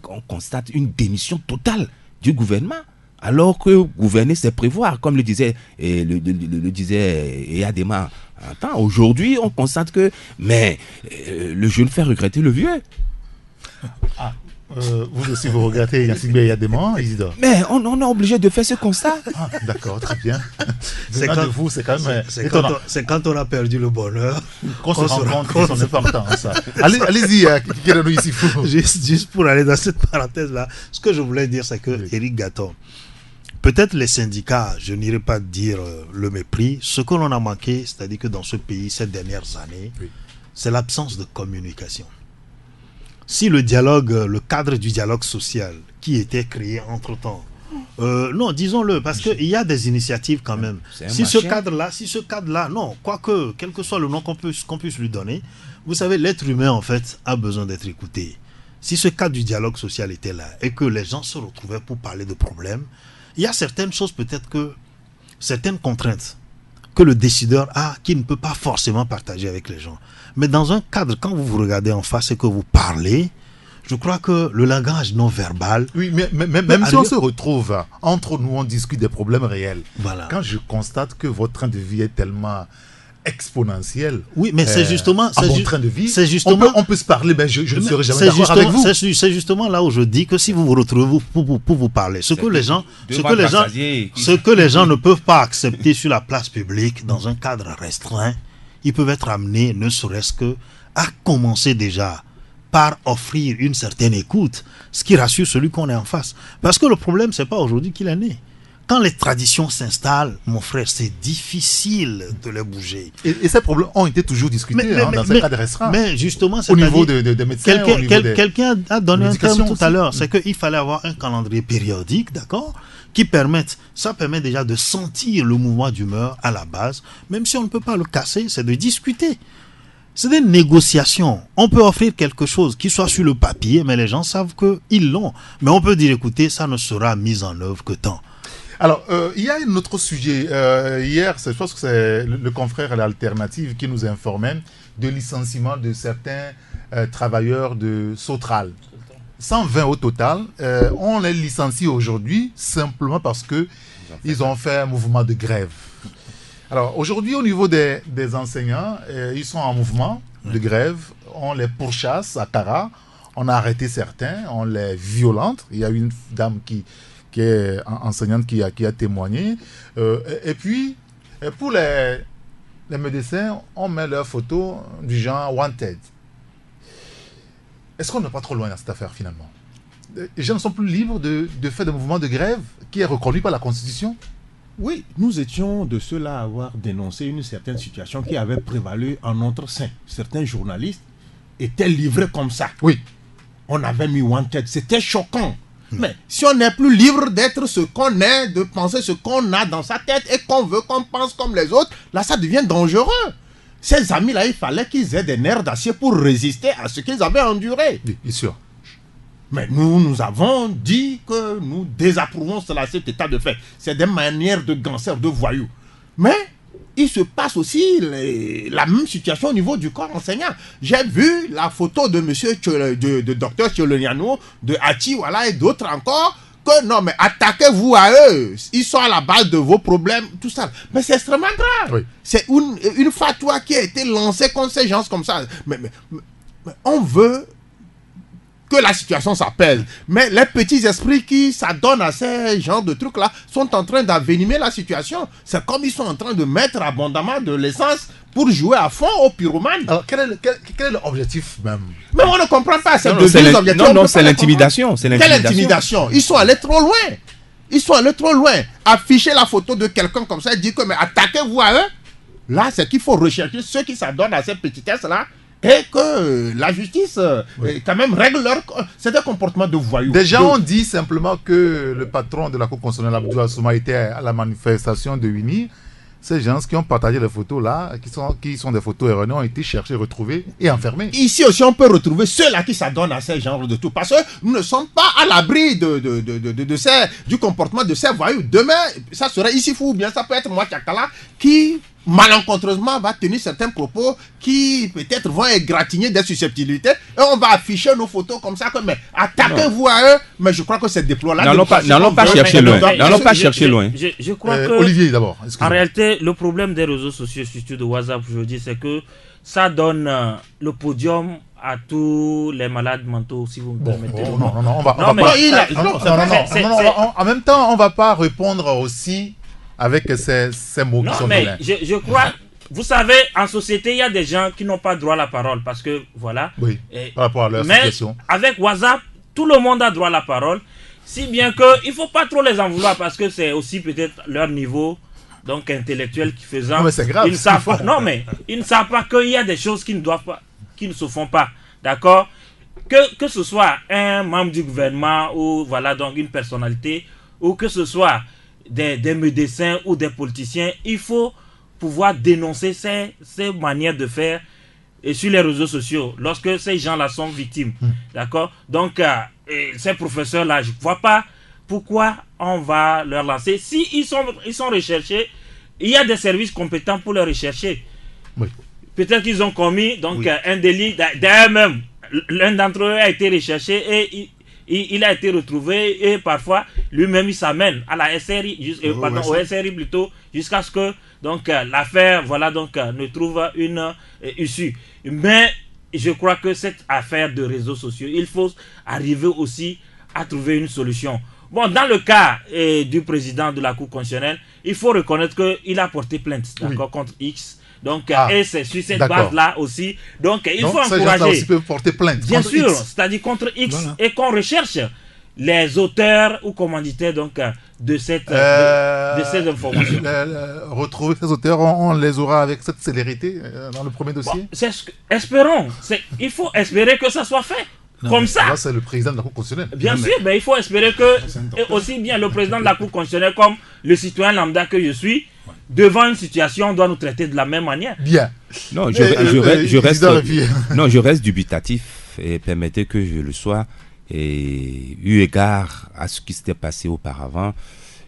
on constate une démission totale du gouvernement, alors que gouverner, c'est prévoir, comme le disait Eyadema un temps. Aujourd'hui, on constate que, le jeune fait regretter le vieux. Vous aussi, vous regrettez Yassine Eyadema, Isidore? Mais on est obligé de faire ce constat. D'accord, très bien. C'est quand on a perdu le bonheur qu'on se rend compte de son importance. Allez-y, Kirano Issifou. Juste pour aller dans cette parenthèse-là, ce que je voulais dire, c'est que Éric Gaton, peut-être les syndicats, je n'irai pas dire le mépris, ce que l'on a manqué, c'est-à-dire que dans ce pays, ces dernières années, c'est l'absence de communication. Si le cadre du dialogue social qui était créé entre-temps, non, disons-le, parce qu'il y a des initiatives quand même. Si ce cadre-là, non, quoique, quel que soit le nom qu'on puisse lui donner, vous savez, l'être humain, en fait, a besoin d'être écouté. Si ce cadre du dialogue social était là et que les gens se retrouvaient pour parler de problèmes, il y a certaines choses, peut-être que, certaines contraintes que le décideur a, qui ne peut pas forcément partager avec les gens. Mais dans un cadre, quand vous vous regardez en face et que vous parlez, je crois que le langage non verbal... Oui, mais même si on se retrouve entre nous, on discute des problèmes réels. Voilà. Quand je constate que votre train de vie est tellement exponentiel... Oui, mais c'est justement... train de vie, c'est justement, on peut se parler, mais je ne serai jamais d'accord avec vous. C'est justement là où je dis que si vous vous retrouvez pour vous parler, ce que les gens ne peuvent pas accepter sur la place publique, dans un cadre restreint, ils peuvent être amenés, ne serait-ce que, à commencer déjà par offrir une certaine écoute, ce qui rassure celui qu'on est en face. Parce que le problème, c'est pas aujourd'hui qu'il est né. Quand les traditions s'installent, mon frère, c'est difficile de les bouger. Et ces problèmes ont été toujours discutés dans un cadre restreint. Mais justement, au niveau des médecins, quelqu'un a donné un terme tout à l'heure, c'est qu'il fallait avoir un calendrier périodique, d'accord, ça permet déjà de sentir le mouvement d'humeur à la base, même si on ne peut pas le casser, c'est de discuter. C'est des négociations. On peut offrir quelque chose qui soit sur le papier, mais les gens savent qu'ils l'ont. Mais on peut dire, écoutez, ça ne sera mis en œuvre que tant. Alors, il y a un autre sujet. Hier, je pense que c'est le confrère à l'Alternative qui nous informait de licenciement de certains travailleurs de Sotral. 120 au total. On les licencie aujourd'hui simplement parce qu'ils ont fait un mouvement de grève. Alors, aujourd'hui, au niveau des enseignants, ils sont en mouvement de grève. On les pourchasse à Tara. On a arrêté certains. On les violente. Il y a une dame qui est enseignante qui a témoigné. Et puis, pour les médecins, on met leurs photos du genre wanted. Est-ce qu'on n'est pas trop loin dans cette affaire finalement? Les gens ne sont plus libres de faire des mouvements de grève qui est reconnu par la Constitution? Oui, nous étions de ceux-là à avoir dénoncé une certaine situation qui avait prévalu en notre sein. Certains journalistes étaient livrés comme ça. Oui. On avait mis wanted, c'était choquant. Mais si on n'est plus libre d'être ce qu'on est, de penser ce qu'on a dans sa tête et qu'on veut qu'on pense comme les autres, là ça devient dangereux. Ces amis-là, il fallait qu'ils aient des nerfs d'acier pour résister à ce qu'ils avaient enduré. Oui, bien sûr. Mais nous avons dit que nous désapprouvons cet état de fait. C'est des manières de gangsters, de voyous. Mais il se passe aussi la même situation au niveau du corps enseignant. J'ai vu la photo de monsieur de docteur Tcholoniano, de Hachi, voilà, et d'autres encore, que non, mais attaquez-vous à eux. Ils sont à la base de vos problèmes, tout ça. Mais c'est extrêmement grave. Oui. C'est une fatwa qui a été lancée contre ces gens comme ça. Mais on veut que la situation s'apaise. Mais les petits esprits qui s'adonnent à ces genres de trucs-là sont en train d'envenimer la situation. C'est comme ils sont en train de mettre abondamment de l'essence pour jouer à fond aux pyromanes. Alors, quel est l'objectif même? Mais on ne comprend pas. C'est l'intimidation. Quelle intimidation? Ils sont allés trop loin. Ils sont allés trop loin. Afficher la photo de quelqu'un comme ça et dire que mais attaquez-vous à eux. Là, c'est qu'il faut rechercher ceux qui s'adonnent à ces petitesses-là. Et que la justice, quand même, règle leur... C'est des comportements de voyous. Des gens ont dit simplement que le patron de la Cour constitutionnelle, Abdou Assouma, était à la manifestation de Wini. Ces gens qui ont partagé les photos là, qui sont des photos erronées, ont été cherchés, retrouvés et enfermés. Ici aussi, on peut retrouver ceux-là qui s'adonnent à ces genres de tout. Parce que nous ne sommes pas à l'abri du comportement de ces voyous. Demain, ça serait ici fou, ou bien ça peut être moi, Tchakala, qui malencontreusement va tenir certains propos qui peut-être vont égratigner des susceptibilités et on va afficher nos photos comme ça mais attaquez-vous à eux, mais je crois que c'est déplorable. N'allons pas chercher loin. Je crois que Olivier d'abord. En réalité, le problème des réseaux sociaux, surtout de WhatsApp aujourd'hui, c'est que ça donne le podium à tous les malades mentaux, si vous me permettez. En même temps, on va pas répondre aussi avec ces mots qui sont mais je crois, vous savez, en société, il y a des gens qui n'ont pas droit à la parole parce que, voilà. Oui, par rapport à leur situation. Avec WhatsApp, tout le monde a droit à la parole, si bien qu'il ne faut pas trop les en vouloir parce que c'est aussi peut-être leur niveau donc intellectuel qui faisant. Non, mais c'est grave. Ils ne savent pas, ils ne savent pas qu'il y a des choses qui ne se font pas, d'accord? Que ce soit un membre du gouvernement ou voilà donc une personnalité ou que ce soit des médecins ou des politiciens, il faut pouvoir dénoncer ces manières de faire et sur les réseaux sociaux lorsque ces gens-là sont victimes. D'accord? Donc, ces professeurs-là, je ne vois pas pourquoi on va leur lancer. Si ils sont recherchés, il y a des services compétents pour les rechercher. Oui. Peut-être qu'ils ont commis donc, un délit. D'ailleurs même, l'un d'entre eux a été recherché et il a été retrouvé et parfois lui-même il s'amène à la SRI, au SRI plutôt, jusqu'à ce que donc l'affaire ne trouve une issue. Mais je crois que cette affaire de réseaux sociaux, il faut arriver aussi à trouver une solution. Bon, dans le cas du président de la Cour constitutionnelle, il faut reconnaître qu'il a porté plainte contre X. Donc, et c'est sur cette base-là aussi. Donc, il faut encourager. Aussi peuvent porter plainte. Bien sûr, c'est-à-dire contre X. Voilà. Et qu'on recherche les auteurs ou commanditaires donc, de cette information. Retrouver ces auteurs, on les aura avec cette célérité dans le premier dossier. Espérons. Il faut espérer que ça soit fait. Comme ça. Là, c'est le président de la Cour constitutionnelle. Bien sûr, mais il faut espérer que aussi bien le président de la Cour constitutionnelle comme le citoyen lambda que je suis, devant une situation, on doit nous traiter de la même manière. Bien. Non, je reste dubitatif et permettez que je le sois. Et eu égard à ce qui s'était passé auparavant,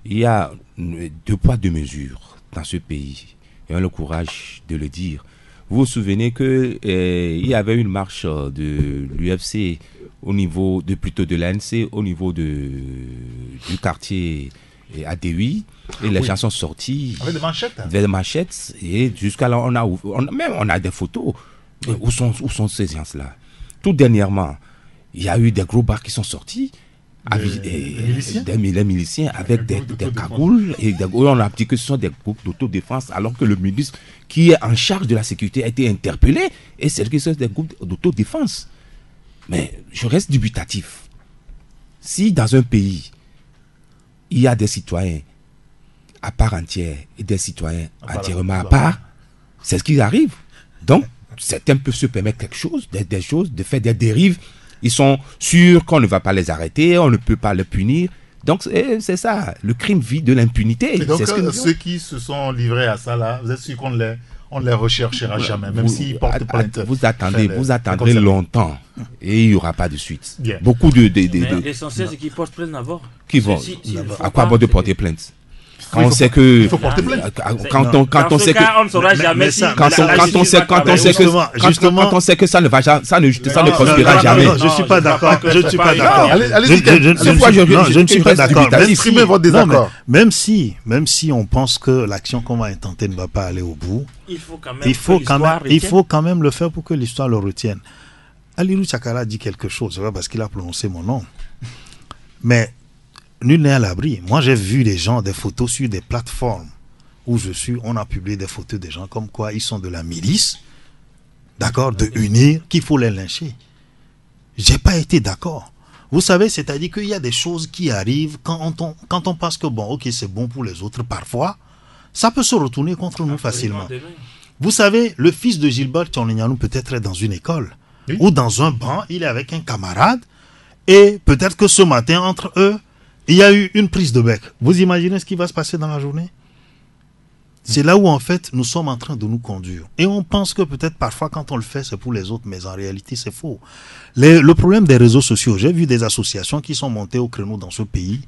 il y a 2 poids 2 mesures dans ce pays. Et on a le courage de le dire. Vous vous souvenez que il y avait une marche de l'UFC au niveau de l'ANC au niveau du quartier ADUI et les gens sont sortis avec des manchettes et jusqu'à là on a des photos. Mais où sont ces gens-là? Tout dernièrement, il y a eu des gros bars qui sont sortis. Des miliciens avec des cagoules et on a dit que ce sont des groupes d'autodéfense alors que le ministre qui est en charge de la sécurité a été interpellé et c'est que c'est des groupes d'autodéfense. Mais je reste dubitatif. Si dans un pays il y a des citoyens à part entière et des citoyens entièrement à part, c'est ce qui arrive. Donc certains peuvent se permettre quelque chose, des choses, de faire des dérives. Ils sont sûrs qu'on ne va pas les arrêter, on ne peut pas les punir. Donc, c'est ça, le crime vit de l'impunité. Et donc, ceux qui se sont livrés à ça, là, vous êtes sûr qu'on ne les recherchera jamais, même s'ils portent plainte. Vous attendrez longtemps et il n'y aura pas de suite. Bien. Beaucoup l'essentiel, c'est qu'ils portent plainte d'abord. Qui vont à quoi bon de porter plainte? Quand on sait que Il faut porter plainte. quand on sait que on ne saura jamais si quand on sait que ça ne prospérera jamais. Non, je suis pas d'accord. Je ne suis pas d'accord. Je ne suis pas d'accord. Exprimez votre désaccord. Même si on pense que l'action qu'on va intenter ne va pas aller au bout, il faut quand même le faire pour que l'histoire le retienne. Alirou Tchakala dit quelque chose, c'est pas parce qu'il a prononcé mon nom. Mais nul n'est à l'abri. Moi, j'ai vu des photos sur des plateformes où je suis. On a publié des photos des gens comme quoi ils sont de la milice, d'accord, de UNIR, qu'il faut les lyncher. J'ai pas été d'accord. Vous savez, c'est-à-dire qu'il y a des choses qui arrivent quand on pense que bon, ok, c'est bon pour les autres. Parfois, ça peut se retourner contre nous facilement. Vous savez, le fils de Gilbert Tchonignanou peut-être est dans une école ou dans un banc, il est avec un camarade et peut-être que ce matin, entre eux, il y a eu une prise de bec. Vous imaginez ce qui va se passer dans la journée? C'est là où en fait nous sommes en train de nous conduire. Et on pense que peut-être parfois quand on le fait c'est pour les autres, mais en réalité c'est faux. Le problème des réseaux sociaux, j'ai vu des associations qui sont montées au créneau dans ce pays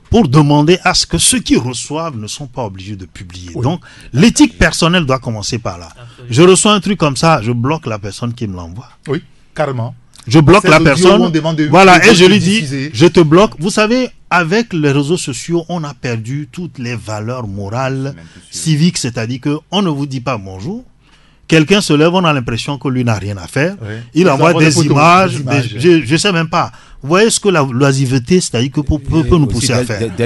pour demander à ce que ceux qui reçoivent ne sont pas obligés de publier. Oui. Donc l'éthique personnelle doit commencer par là. Absolument. Je reçois un truc comme ça, je bloque la personne qui me l'envoie. Oui, carrément. Je bloque la personne, voilà, et je lui dis, je te bloque. Vous savez, avec les réseaux sociaux, on a perdu toutes les valeurs morales, civiques, c'est-à-dire qu'on ne vous dit pas bonjour. Quelqu'un se lève, on a l'impression que lui n'a rien à faire. Oui. Il envoie des images. Je ne sais même pas. Vous voyez ce que l'oisiveté, c'est-à-dire que peut nous pousser à faire. Des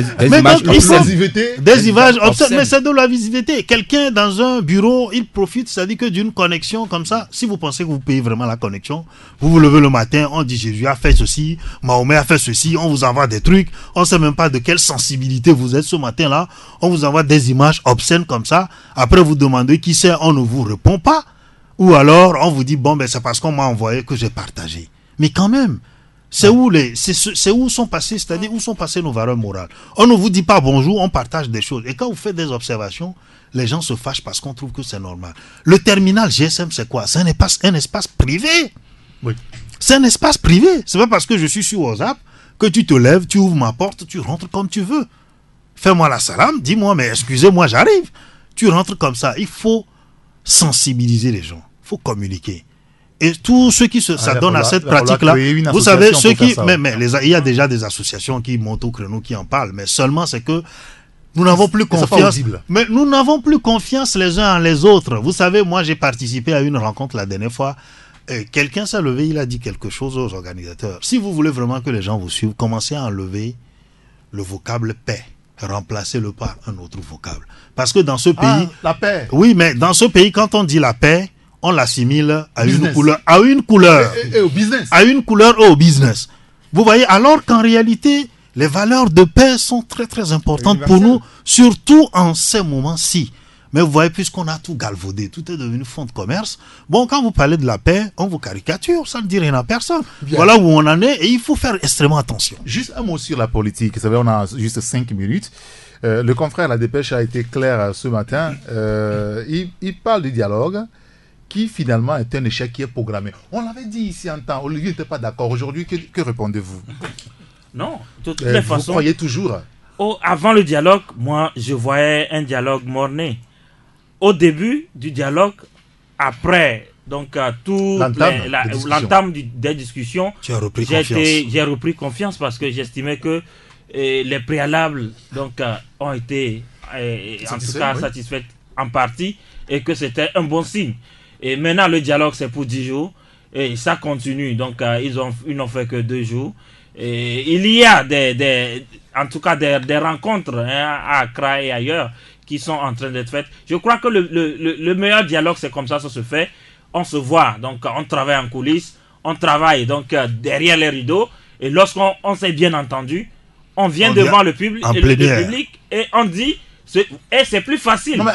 images obscènes. Mais c'est de l'oisiveté. Quelqu'un dans un bureau, il profite, c'est-à-dire que d'une connexion comme ça, si vous pensez que vous payez vraiment la connexion, vous vous levez le matin, on dit Jésus a fait ceci, Mahomet a fait ceci, on vous envoie des trucs, on ne sait même pas de quelle sensibilité vous êtes ce matin-là, on vous envoie des images obscènes comme ça, après vous demandez qui c'est, on ne vous répond pas, ou alors on vous dit bon ben c'est parce qu'on m'a envoyé que j'ai partagé. Mais quand même, c'est où sont passées, c'est-à-dire où sont passées nos valeurs morales. On ne vous dit pas bonjour, on partage des choses. Et quand vous faites des observations, les gens se fâchent parce qu'on trouve que c'est normal. Le terminal GSM, c'est quoi? C'est un espace privé. Oui. C'est un espace privé. C'est pas parce que je suis sur WhatsApp que tu te lèves, tu ouvres ma porte, tu rentres comme tu veux. Fais-moi la salam, dis-moi, mais excusez-moi, j'arrive. Tu rentres comme ça. Il faut sensibiliser les gens. Il faut communiquer. Et tous ceux qui s'adonnent à cette pratique-là, vous savez, ceux qui, il y a déjà des associations qui montent au créneau, qui en parlent, mais seulement c'est que nous n'avons plus confiance. Mais nous n'avons plus confiance les uns en les autres. Vous savez, moi j'ai participé à une rencontre la dernière fois. Quelqu'un s'est levé, il a dit quelque chose aux organisateurs. Si vous voulez vraiment que les gens vous suivent, commencez à enlever le vocable paix. Remplacez-le par un autre vocable. Parce que dans ce pays... la paix. Oui, mais dans ce pays, quand on dit la paix, on l'assimile à une couleur. Et au business. À une couleur et au business. Vous voyez, alors qu'en réalité, les valeurs de paix sont très très importantes pour nous, surtout en ces moments-ci. Mais vous voyez, puisqu'on a tout galvaudé, tout est devenu fonds de commerce, bon, quand vous parlez de la paix, on vous caricature, ça ne dit rien à personne. Bien. Voilà où on en est et il faut faire extrêmement attention. Juste un mot sur la politique. Vous savez, on a juste 5 minutes. Le confrère La Dépêche a été clair ce matin. Il parle du dialogue qui finalement est un échec qui est programmé. On l'avait dit ici en temps. Olivier n'était pas d'accord. Aujourd'hui, que répondez-vous? Non, de toutes les façons. Vous croyez toujours? Avant le dialogue, moi, je voyais un dialogue mort-né. Au début du dialogue, après l'entame des discussions, j'ai repris confiance parce que j'estimais que les préalables ont été en tout cas satisfaits en partie et que c'était un bon signe. Et maintenant, le dialogue, c'est pour 10 jours et ça continue. Donc, ils n'ont fait que 2 jours. Et il y a en tout cas des rencontres à Accra et ailleurs qui sont en train d'être faites. Je crois que le meilleur dialogue, c'est comme ça se fait. On se voit, donc on travaille en coulisses, on travaille donc derrière les rideaux, et lorsqu'on s'est bien entendu, on vient devant le public et on dit, et c'est plus facile. Non, mais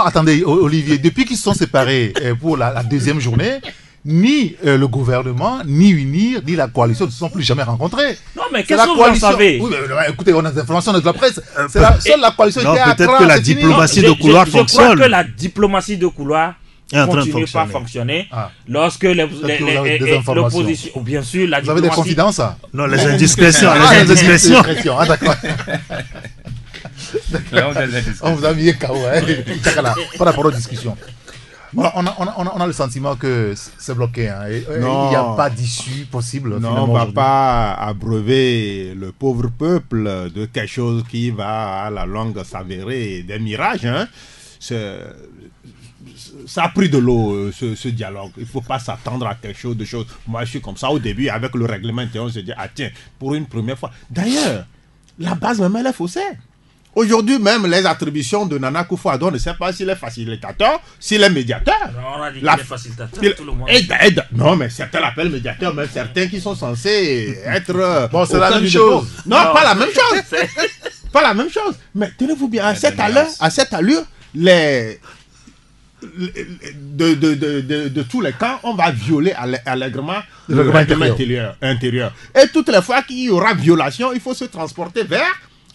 attendez, Olivier, depuis qu'ils se sont séparés pour la deuxième journée, ni le gouvernement, ni UNIR, ni la coalition ne se sont plus jamais rencontrés. Non, mais qu'est-ce que vous en savez? Oui, mais écoutez, on a des informations de la presse. C'est seule la coalition qui est peut-être que la diplomatie de couloir fonctionne. Je crois que la diplomatie de couloir continue pas à fonctionner. Lorsque l'opposition, bien sûr, la diplomatie... Vous avez des confidences? Non, les indiscrétions. Les indiscrétions. D'accord. On vous a mis KO, hein. Pas rapport aux discussions. On a le sentiment que c'est bloqué, hein, et il n'y a pas d'issue possible. Non, on ne va pas abreuver le pauvre peuple de quelque chose qui va à la longue s'avérer des mirages. Hein. Ça a pris de l'eau, ce dialogue. Il ne faut pas s'attendre à quelque chose de chose. Moi, je suis comme ça au début, avec le règlement intérieur, on se dit, ah tiens, pour une première fois. D'ailleurs, la base même, elle est faussée. Aujourd'hui, même les attributions de Nana Akufo-Addo, on ne sait pas s'il est facilitateur, s'il est médiateur. Non, on a dit qu'il est facilitateur, tout le monde. Non, mais certains l'appellent médiateur, même certains qui sont censés être... Bon, c'est la même chose. Non, pas la même chose. Pas la même chose. Mais tenez-vous bien, à cette allure, de tous les camps, on va violer allègrement le règlement intérieur. Et toutes les fois qu'il y aura violation, il faut se transporter vers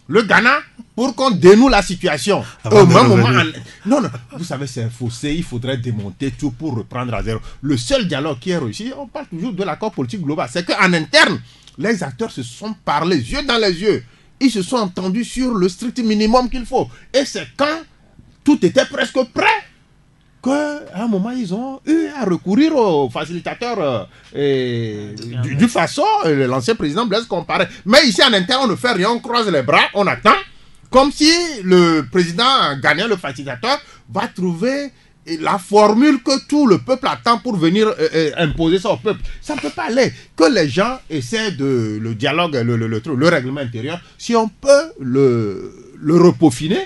le Ghana pour qu'on dénoue la situation. Au même moment, non, vous savez, c'est un fossé, il faudrait démonter tout pour reprendre à zéro. Le seul dialogue qui est réussi, on parle toujours de l'accord politique global, c'est qu'en interne, les acteurs se sont parlé yeux dans les yeux. Ils se sont entendus sur le strict minimum qu'il faut. Et c'est quand tout était presque prêt qu'à un moment, ils ont eu à recourir au facilitateur du façon, l'ancien président Blaise Compaoré. Mais ici, en interne, on ne fait rien, on croise les bras, on attend, comme si le président gagnant, le facilitateur, va trouver la formule que tout le peuple attend pour venir imposer ça au peuple. Ça ne peut pas aller. Que les gens essaient le dialogue, le règlement intérieur, si on peut le repeaufiner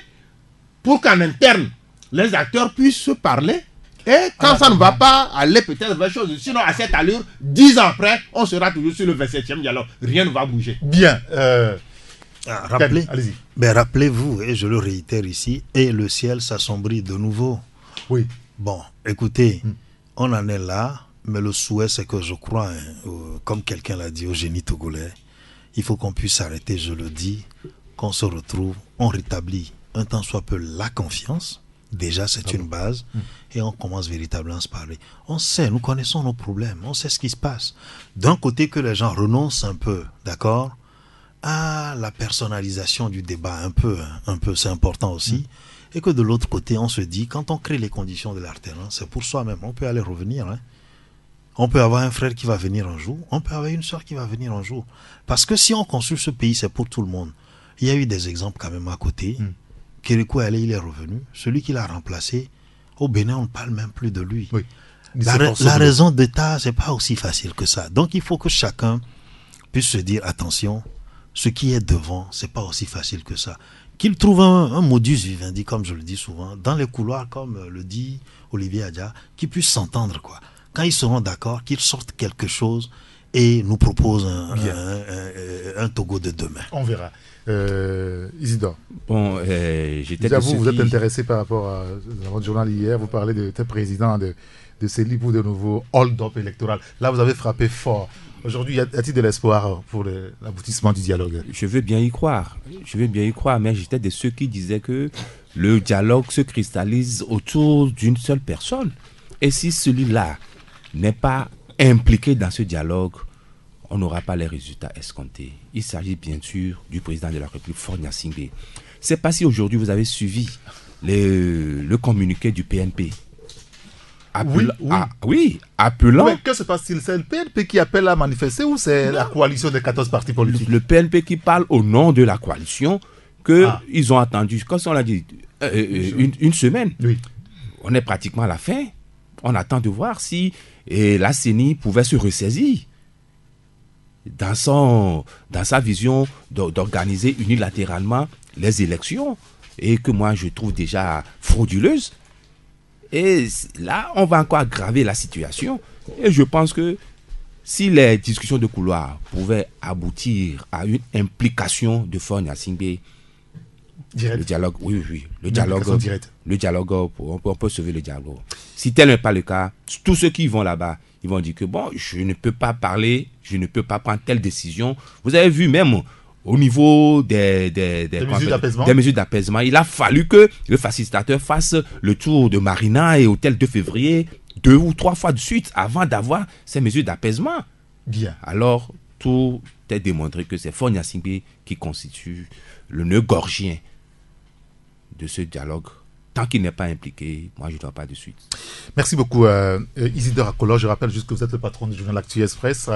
pour qu'en interne, les acteurs puissent se parler. Et quand ça ne va pas aller peut-être vers chose, sinon à cette allure, 10 ans après, on sera toujours sur le 27e dialogue. Rien ne va bouger. Bien. Allez-y. Ben, rappelez-vous, et je le réitère ici, et le ciel s'assombrit de nouveau. Oui. Bon, écoutez, on en est là, mais le souhait, c'est que je crois, comme quelqu'un l'a dit au génie togolais, il faut qu'on puisse s'arrêter, je le dis, qu'on se retrouve, on rétablit un tant soit peu la confiance. Déjà, c'est une base, et on commence véritablement à se parler. On sait, nous connaissons nos problèmes, on sait ce qui se passe. D'un côté, que les gens renoncent un peu, d'accord, à la personnalisation du débat, un peu, c'est important aussi. Et que de l'autre côté, on se dit, quand on crée les conditions de l'alternance, c'est pour soi-même, on peut aller revenir. Hein. On peut avoir un frère qui va venir un jour, on peut avoir une soeur qui va venir un jour. Parce que si on construit ce pays, c'est pour tout le monde. Il y a eu des exemples quand même à côté. Kérékou Alé, il est revenu. Celui qui l'a remplacé, au Bénin, on ne parle même plus de lui. Oui. La raison d'État, c'est pas aussi facile que ça. Donc il faut que chacun puisse se dire, attention, ce qui est devant, c'est pas aussi facile que ça. Qu'il trouve un modus vivendi, comme je le dis souvent, dans les couloirs, comme le dit Olivier Adja, qu'ils puissent s'entendre, quoi. Quand ils seront d'accord, qu'ils sortent quelque chose et nous proposent un Togo de demain. On verra. Isidore. Bon, j'étais vous êtes intéressé par rapport à votre journal hier, vous parlez de président de CELI pour de nouveaux hold-up électoral. Là, vous avez frappé fort. Aujourd'hui, y a-t-il de l'espoir pour l'aboutissement du dialogue? Je veux bien y croire. Mais j'étais de ceux qui disaient que le dialogue se cristallise autour d'une seule personne. Et si celui-là n'est pas impliqué dans ce dialogue, on n'aura pas les résultats escomptés. Il s'agit bien sûr du président de la République, Faure Gnassingbé. C'est pas si aujourd'hui vous avez suivi le communiqué du PNP. Appelant. Mais que se passe-t-il? C'est le PNP qui appelle à manifester ou c'est la coalition des 14 partis politiques? Le PNP qui parle au nom de la coalition qu'ils ont attendu, quand on l'a dit, une semaine. Oui. On est pratiquement à la fin. On attend de voir si la CENI pouvait se ressaisir dans sa vision d'organiser unilatéralement les élections, et que moi je trouve déjà frauduleuse. Et là, on va encore aggraver la situation. Et je pense que si les discussions de couloir pouvaient aboutir à une implication de Faure Gnassingbé, le dialogue, le dialogue, on peut sauver le dialogue. Si tel n'est pas le cas, tous ceux qui vont là-bas, ils vont dire que bon, je ne peux pas parler, je ne peux pas prendre telle décision. Vous avez vu même au niveau des mesures d'apaisement, il a fallu que le facilitateur fasse le tour de Marina et Hôtel 2 février 2 ou 3 fois de suite avant d'avoir ces mesures d'apaisement. Bien. Alors, tout est démontré que c'est Faure Gnassingbé qui constitue le nœud gorgien de ce dialogue. Tant qu'il n'est pas impliqué, moi, je ne dois pas de suite. Merci beaucoup, Isidore Akolo. Je rappelle juste que vous êtes le patron du journal Actu Express.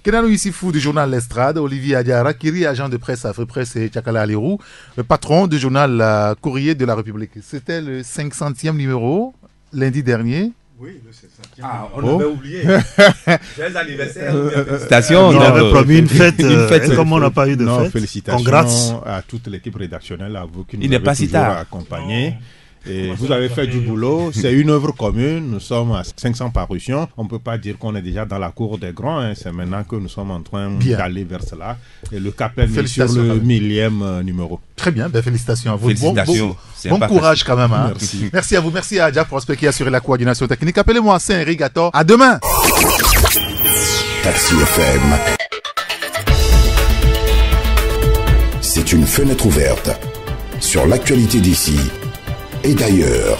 Kenano Issifou du journal L'Estrade, Olivier Adiara, Kiri, agent de presse à Afripresse et Tchakala Alirou, le patron du journal Courrier de la République. C'était le 500e numéro, lundi dernier. Oui, le 500e. Ah, on avait oublié. Joyeux anniversaire. Félicitations. Il avait promis une fête, et comme on n'a pas eu de fête, félicitations congrats à toute l'équipe rédactionnelle, à vous qui nous Il n'est avez pas si toujours tard. accompagnés. Et vous avez fait du boulot, c'est une œuvre commune, nous sommes à 500 parutions, on ne peut pas dire qu'on est déjà dans la cour des grands, hein. C'est maintenant que nous sommes en train d'aller vers cela. Et le cap est sur le 1000e numéro. Très bien, félicitations à vous. Félicitations. Bon courage quand même. Hein. Merci. Merci à vous, merci à Adja Prosper qui a assuré la coordination technique. Appelez-moi Saint-Henri Gator. À demain. Taxi FM. C'est une fenêtre ouverte sur l'actualité d'ici et d'ailleurs.